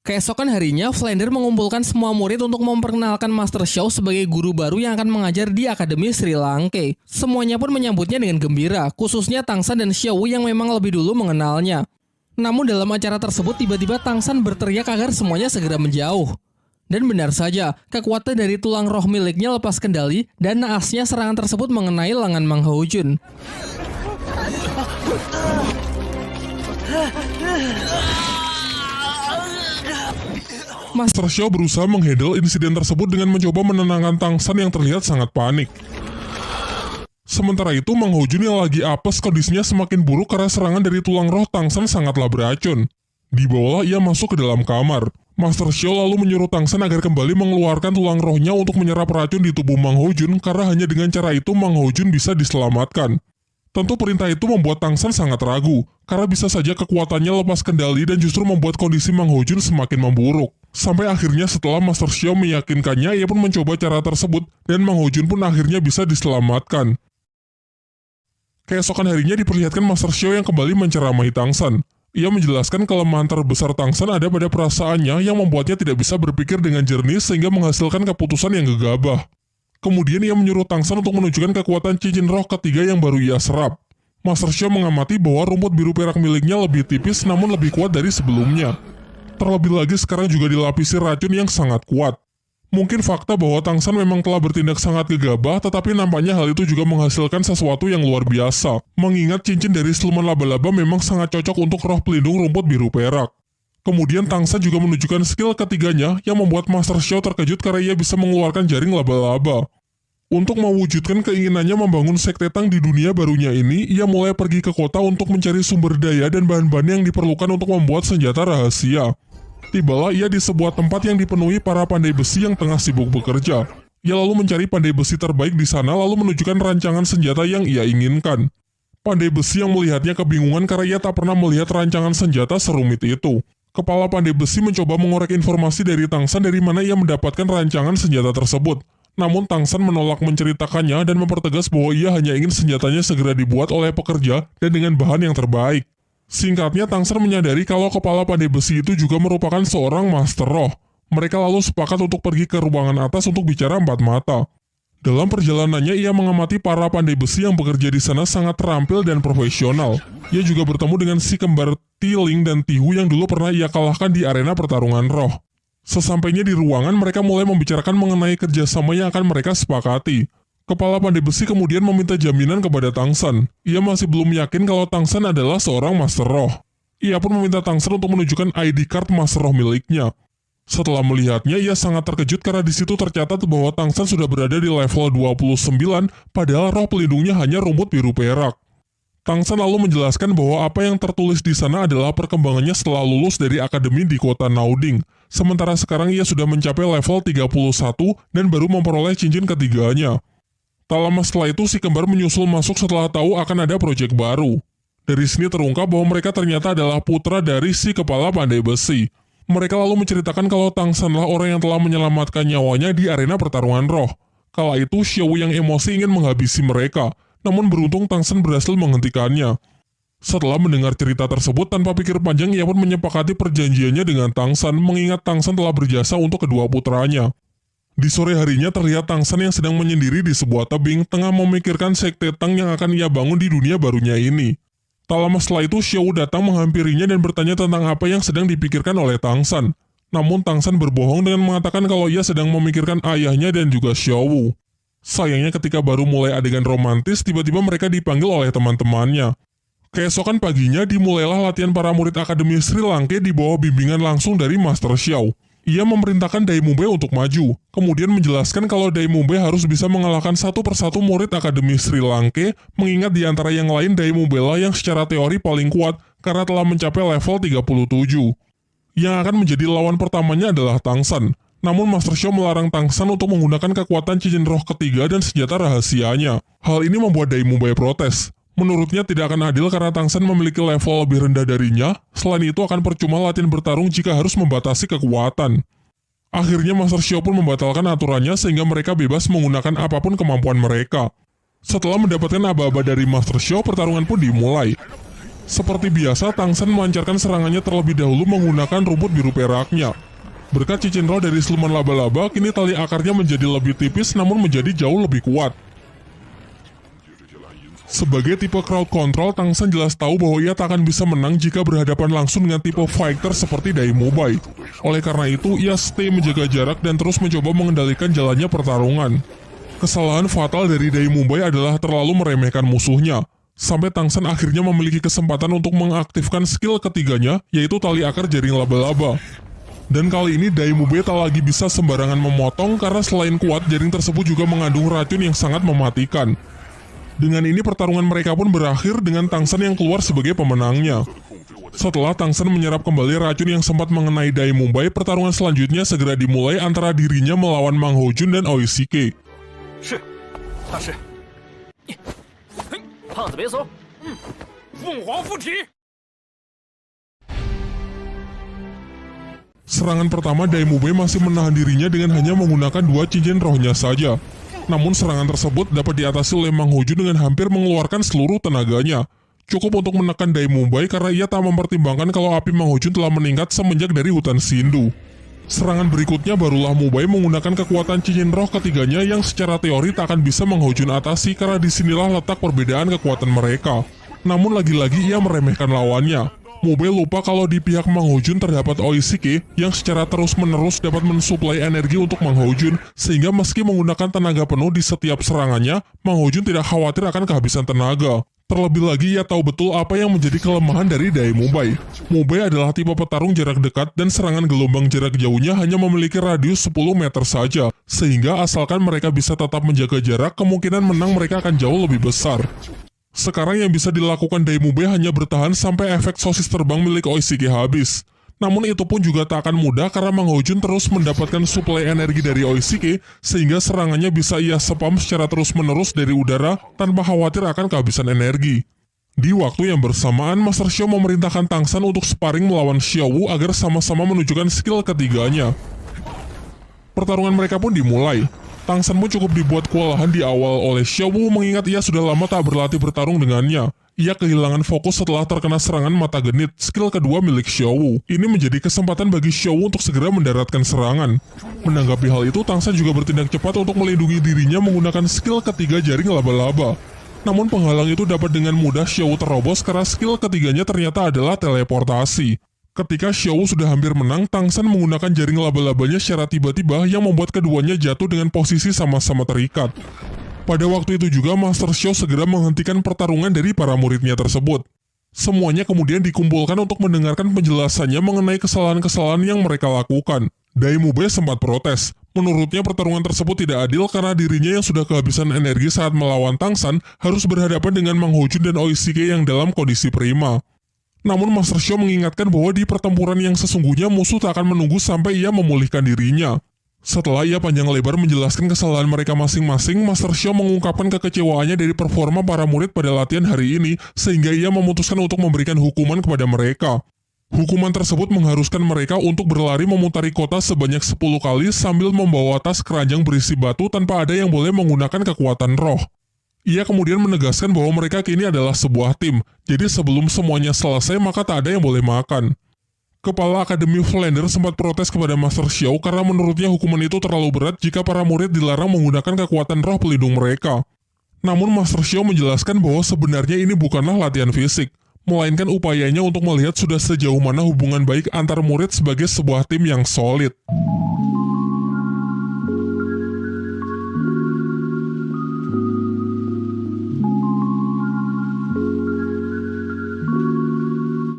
Keesokan harinya, Flander mengumpulkan semua murid untuk memperkenalkan Master Xiao sebagai guru baru yang akan mengajar di Akademi Sri Lanka. Semuanya pun menyambutnya dengan gembira, khususnya Tang San dan Xiao yang memang lebih dulu mengenalnya. Namun dalam acara tersebut tiba-tiba Tang San berteriak agar semuanya segera menjauh. Dan benar saja, kekuatan dari tulang roh miliknya lepas kendali dan naasnya serangan tersebut mengenai lengan Mang Houjun. Master Xiao berusaha menghandle insiden tersebut dengan mencoba menenangkan Tang San yang terlihat sangat panik. Sementara itu, Mang Houjun yang lagi apes kondisinya semakin buruk karena serangan dari tulang roh Tang San sangatlah beracun. Dibawalah ia masuk ke dalam kamar. Master Xiao lalu menyuruh Tang San agar kembali mengeluarkan tulang rohnya untuk menyerap racun di tubuh Mang Houjun karena hanya dengan cara itu Mang Houjun bisa diselamatkan. Tentu perintah itu membuat Tang San sangat ragu, karena bisa saja kekuatannya lepas kendali dan justru membuat kondisi Mang Houjun semakin memburuk. Sampai akhirnya setelah Master Xiao meyakinkannya, ia pun mencoba cara tersebut, dan Mang Houjun pun akhirnya bisa diselamatkan. Keesokan harinya diperlihatkan Master Xiao yang kembali menceramahi Tang San. Ia menjelaskan kelemahan terbesar Tang San ada pada perasaannya yang membuatnya tidak bisa berpikir dengan jernih sehingga menghasilkan keputusan yang gegabah. Kemudian ia menyuruh Tang San untuk menunjukkan kekuatan cincin roh ketiga yang baru ia serap. Master Xiao mengamati bahwa rumput biru perak miliknya lebih tipis namun lebih kuat dari sebelumnya. Terlebih lagi sekarang juga dilapisi racun yang sangat kuat. Mungkin fakta bahwa Tang San memang telah bertindak sangat gegabah, tetapi nampaknya hal itu juga menghasilkan sesuatu yang luar biasa. Mengingat cincin dari siluman laba-laba memang sangat cocok untuk roh pelindung rumput biru perak. Kemudian Tang San juga menunjukkan skill ketiganya yang membuat Master Xiao terkejut karena ia bisa mengeluarkan jaring laba-laba. Untuk mewujudkan keinginannya membangun sekte Tang di dunia barunya ini, ia mulai pergi ke kota untuk mencari sumber daya dan bahan-bahan yang diperlukan untuk membuat senjata rahasia. Tibalah ia di sebuah tempat yang dipenuhi para pandai besi yang tengah sibuk bekerja. Ia lalu mencari pandai besi terbaik di sana lalu menunjukkan rancangan senjata yang ia inginkan. Pandai besi yang melihatnya kebingungan karena ia tak pernah melihat rancangan senjata serumit itu. Kepala pandai besi mencoba mengorek informasi dari Tang San dari mana ia mendapatkan rancangan senjata tersebut. Namun Tang San menolak menceritakannya dan mempertegas bahwa ia hanya ingin senjatanya segera dibuat oleh pekerja dan dengan bahan yang terbaik. Singkatnya, Tang San menyadari kalau kepala pandai besi itu juga merupakan seorang master roh. Mereka lalu sepakat untuk pergi ke ruangan atas untuk bicara empat mata. Dalam perjalanannya, ia mengamati para pandai besi yang bekerja di sana sangat terampil dan profesional. Ia juga bertemu dengan si kembar Tiling dan Tihu yang dulu pernah ia kalahkan di arena pertarungan roh. Sesampainya di ruangan, mereka mulai membicarakan mengenai kerjasama yang akan mereka sepakati. Kepala pandai besi kemudian meminta jaminan kepada Tang San. Ia masih belum yakin kalau Tang San adalah seorang master roh. Ia pun meminta Tang San untuk menunjukkan ID card master roh miliknya. Setelah melihatnya, ia sangat terkejut karena di situ tercatat bahwa Tang San sudah berada di level 29, padahal roh pelindungnya hanya rumput biru perak. Tang San lalu menjelaskan bahwa apa yang tertulis di sana adalah perkembangannya setelah lulus dari akademi di kota Nauding. Sementara sekarang ia sudah mencapai level 31 dan baru memperoleh cincin ketiganya. Tak lama setelah itu, si kembar menyusul masuk setelah tahu akan ada proyek baru. Dari sini terungkap bahwa mereka ternyata adalah putra dari si kepala pandai besi. Mereka lalu menceritakan kalau Tang Sanlah orang yang telah menyelamatkan nyawanya di arena pertarungan roh. Kala itu, Xiao yang emosi ingin menghabisi mereka, namun beruntung Tang San berhasil menghentikannya. Setelah mendengar cerita tersebut, tanpa pikir panjang ia pun menyepakati perjanjiannya dengan Tang San, mengingat Tang San telah berjasa untuk kedua putranya. Di sore harinya terlihat Tang San yang sedang menyendiri di sebuah tebing, tengah memikirkan sekte Tang yang akan ia bangun di dunia barunya ini. Tak lama setelah itu, Xiao datang menghampirinya dan bertanya tentang apa yang sedang dipikirkan oleh Tang San. Namun Tang San berbohong dengan mengatakan kalau ia sedang memikirkan ayahnya dan juga Xiao. Sayangnya ketika baru mulai adegan romantis, tiba-tiba mereka dipanggil oleh teman-temannya. Keesokan paginya dimulailah latihan para murid Akademi Sri Lanka di bawah bimbingan langsung dari Master Xiao. Ia memerintahkan Dai Mumbai untuk maju, kemudian menjelaskan kalau Dai Mumbai harus bisa mengalahkan satu persatu murid Akademi Sri Lanka, mengingat di antara yang lain Dai Mumbai lah yang secara teori paling kuat karena telah mencapai level 37. Yang akan menjadi lawan pertamanya adalah Tang San. Namun Master Xiao melarang Tang San untuk menggunakan kekuatan cincin roh ketiga dan senjata rahasianya. Hal ini membuat Dai Mumbai protes. Menurutnya tidak akan adil karena Tang San memiliki level lebih rendah darinya, selain itu akan percuma latihan bertarung jika harus membatasi kekuatan. Akhirnya Master Xiao pun membatalkan aturannya sehingga mereka bebas menggunakan apapun kemampuan mereka. Setelah mendapatkan aba-aba dari Master Xiao, pertarungan pun dimulai. Seperti biasa, Tang San melancarkan serangannya terlebih dahulu menggunakan rumput biru peraknya. Berkat cincin roh dari siluman laba-laba, kini tali akarnya menjadi lebih tipis namun menjadi jauh lebih kuat. Sebagai tipe crowd control, Tang San jelas tahu bahwa ia tak akan bisa menang jika berhadapan langsung dengan tipe fighter seperti Dai Mubai. Oleh karena itu, ia stay menjaga jarak dan terus mencoba mengendalikan jalannya pertarungan. Kesalahan fatal dari Dai Mubai adalah terlalu meremehkan musuhnya, sampai Tang San akhirnya memiliki kesempatan untuk mengaktifkan skill ketiganya, yaitu tali akar jaring laba-laba. Dan kali ini Dai Mubai tak lagi bisa sembarangan memotong karena selain kuat, jaring tersebut juga mengandung racun yang sangat mematikan. Dengan ini pertarungan mereka pun berakhir dengan Tang San yang keluar sebagai pemenangnya. Setelah Tang San menyerap kembali racun yang sempat mengenai Dai Mubai, pertarungan selanjutnya segera dimulai antara dirinya melawan Mang Hojun dan Oishike. 是，大师。胖子别走，凤凰附体。 Serangan pertama, Dai Mubai masih menahan dirinya dengan hanya menggunakan 2 cincin rohnya saja. Namun serangan tersebut dapat diatasi oleh Mang Hojun dengan hampir mengeluarkan seluruh tenaganya. Cukup untuk menekan Dai Mubai karena ia tak mempertimbangkan kalau api Mang Hojun telah meningkat semenjak dari hutan Shindu. Serangan berikutnya barulah Mubai menggunakan kekuatan cincin roh ketiganya yang secara teori tak akan bisa Mang Hojun atasi karena disinilah letak perbedaan kekuatan mereka. Namun lagi-lagi ia meremehkan lawannya. Mubai lupa kalau di pihak Mang Hojun terdapat Oishike yang secara terus-menerus dapat mensuplai energi untuk Mang Hojun, sehingga meski menggunakan tenaga penuh di setiap serangannya, Mang Hojun tidak khawatir akan kehabisan tenaga. Terlebih lagi ia tahu betul apa yang menjadi kelemahan dari Dai Mubai. Mubai adalah tipe petarung jarak dekat dan serangan gelombang jarak jauhnya hanya memiliki radius 10 meter saja, sehingga asalkan mereka bisa tetap menjaga jarak, kemungkinan menang mereka akan jauh lebih besar. Sekarang yang bisa dilakukan Dai Mubai hanya bertahan sampai efek sosis terbang milik Oishike habis. Namun itu pun juga tak akan mudah karena Mang Hojun terus mendapatkan suplai energi dari Oishike sehingga serangannya bisa ia spam secara terus-menerus dari udara tanpa khawatir akan kehabisan energi. Di waktu yang bersamaan, Master Xiao memerintahkan Tang San untuk sparring melawan Xiao Wu agar sama-sama menunjukkan skill ketiganya. Pertarungan mereka pun dimulai. Tang San pun cukup dibuat kewalahan di awal oleh Xiao Wu mengingat ia sudah lama tak berlatih bertarung dengannya. Ia kehilangan fokus setelah terkena serangan mata genit, skill kedua milik Xiao Wu. Ini menjadi kesempatan bagi Xiao Wu untuk segera mendaratkan serangan. Menanggapi hal itu, Tang San juga bertindak cepat untuk melindungi dirinya menggunakan skill ketiga jaring laba-laba. Namun penghalang itu dapat dengan mudah Xiao Wu terobos karena skill ketiganya ternyata adalah teleportasi. Ketika Xiao Wu sudah hampir menang, Tang San menggunakan jaring laba-labanya secara tiba-tiba yang membuat keduanya jatuh dengan posisi sama-sama terikat. Pada waktu itu juga Master Xiao segera menghentikan pertarungan dari para muridnya tersebut. Semuanya kemudian dikumpulkan untuk mendengarkan penjelasannya mengenai kesalahan-kesalahan yang mereka lakukan. Dai Mubai sempat protes. Menurutnya pertarungan tersebut tidak adil karena dirinya yang sudah kehabisan energi saat melawan Tang San harus berhadapan dengan Mang Hojun dan Oishike yang dalam kondisi prima. Namun Master Xiao mengingatkan bahwa di pertempuran yang sesungguhnya musuh tak akan menunggu sampai ia memulihkan dirinya. Setelah ia panjang lebar menjelaskan kesalahan mereka masing-masing, Master Xiao mengungkapkan kekecewaannya dari performa para murid pada latihan hari ini, sehingga ia memutuskan untuk memberikan hukuman kepada mereka. Hukuman tersebut mengharuskan mereka untuk berlari memutari kota sebanyak 10 kali sambil membawa tas keranjang berisi batu tanpa ada yang boleh menggunakan kekuatan roh. Ia kemudian menegaskan bahwa mereka kini adalah sebuah tim, jadi sebelum semuanya selesai maka tak ada yang boleh makan. Kepala Akademi Flander sempat protes kepada Master Xiao karena menurutnya hukuman itu terlalu berat jika para murid dilarang menggunakan kekuatan roh pelindung mereka. Namun Master Xiao menjelaskan bahwa sebenarnya ini bukanlah latihan fisik, melainkan upayanya untuk melihat sudah sejauh mana hubungan baik antar murid sebagai sebuah tim yang solid.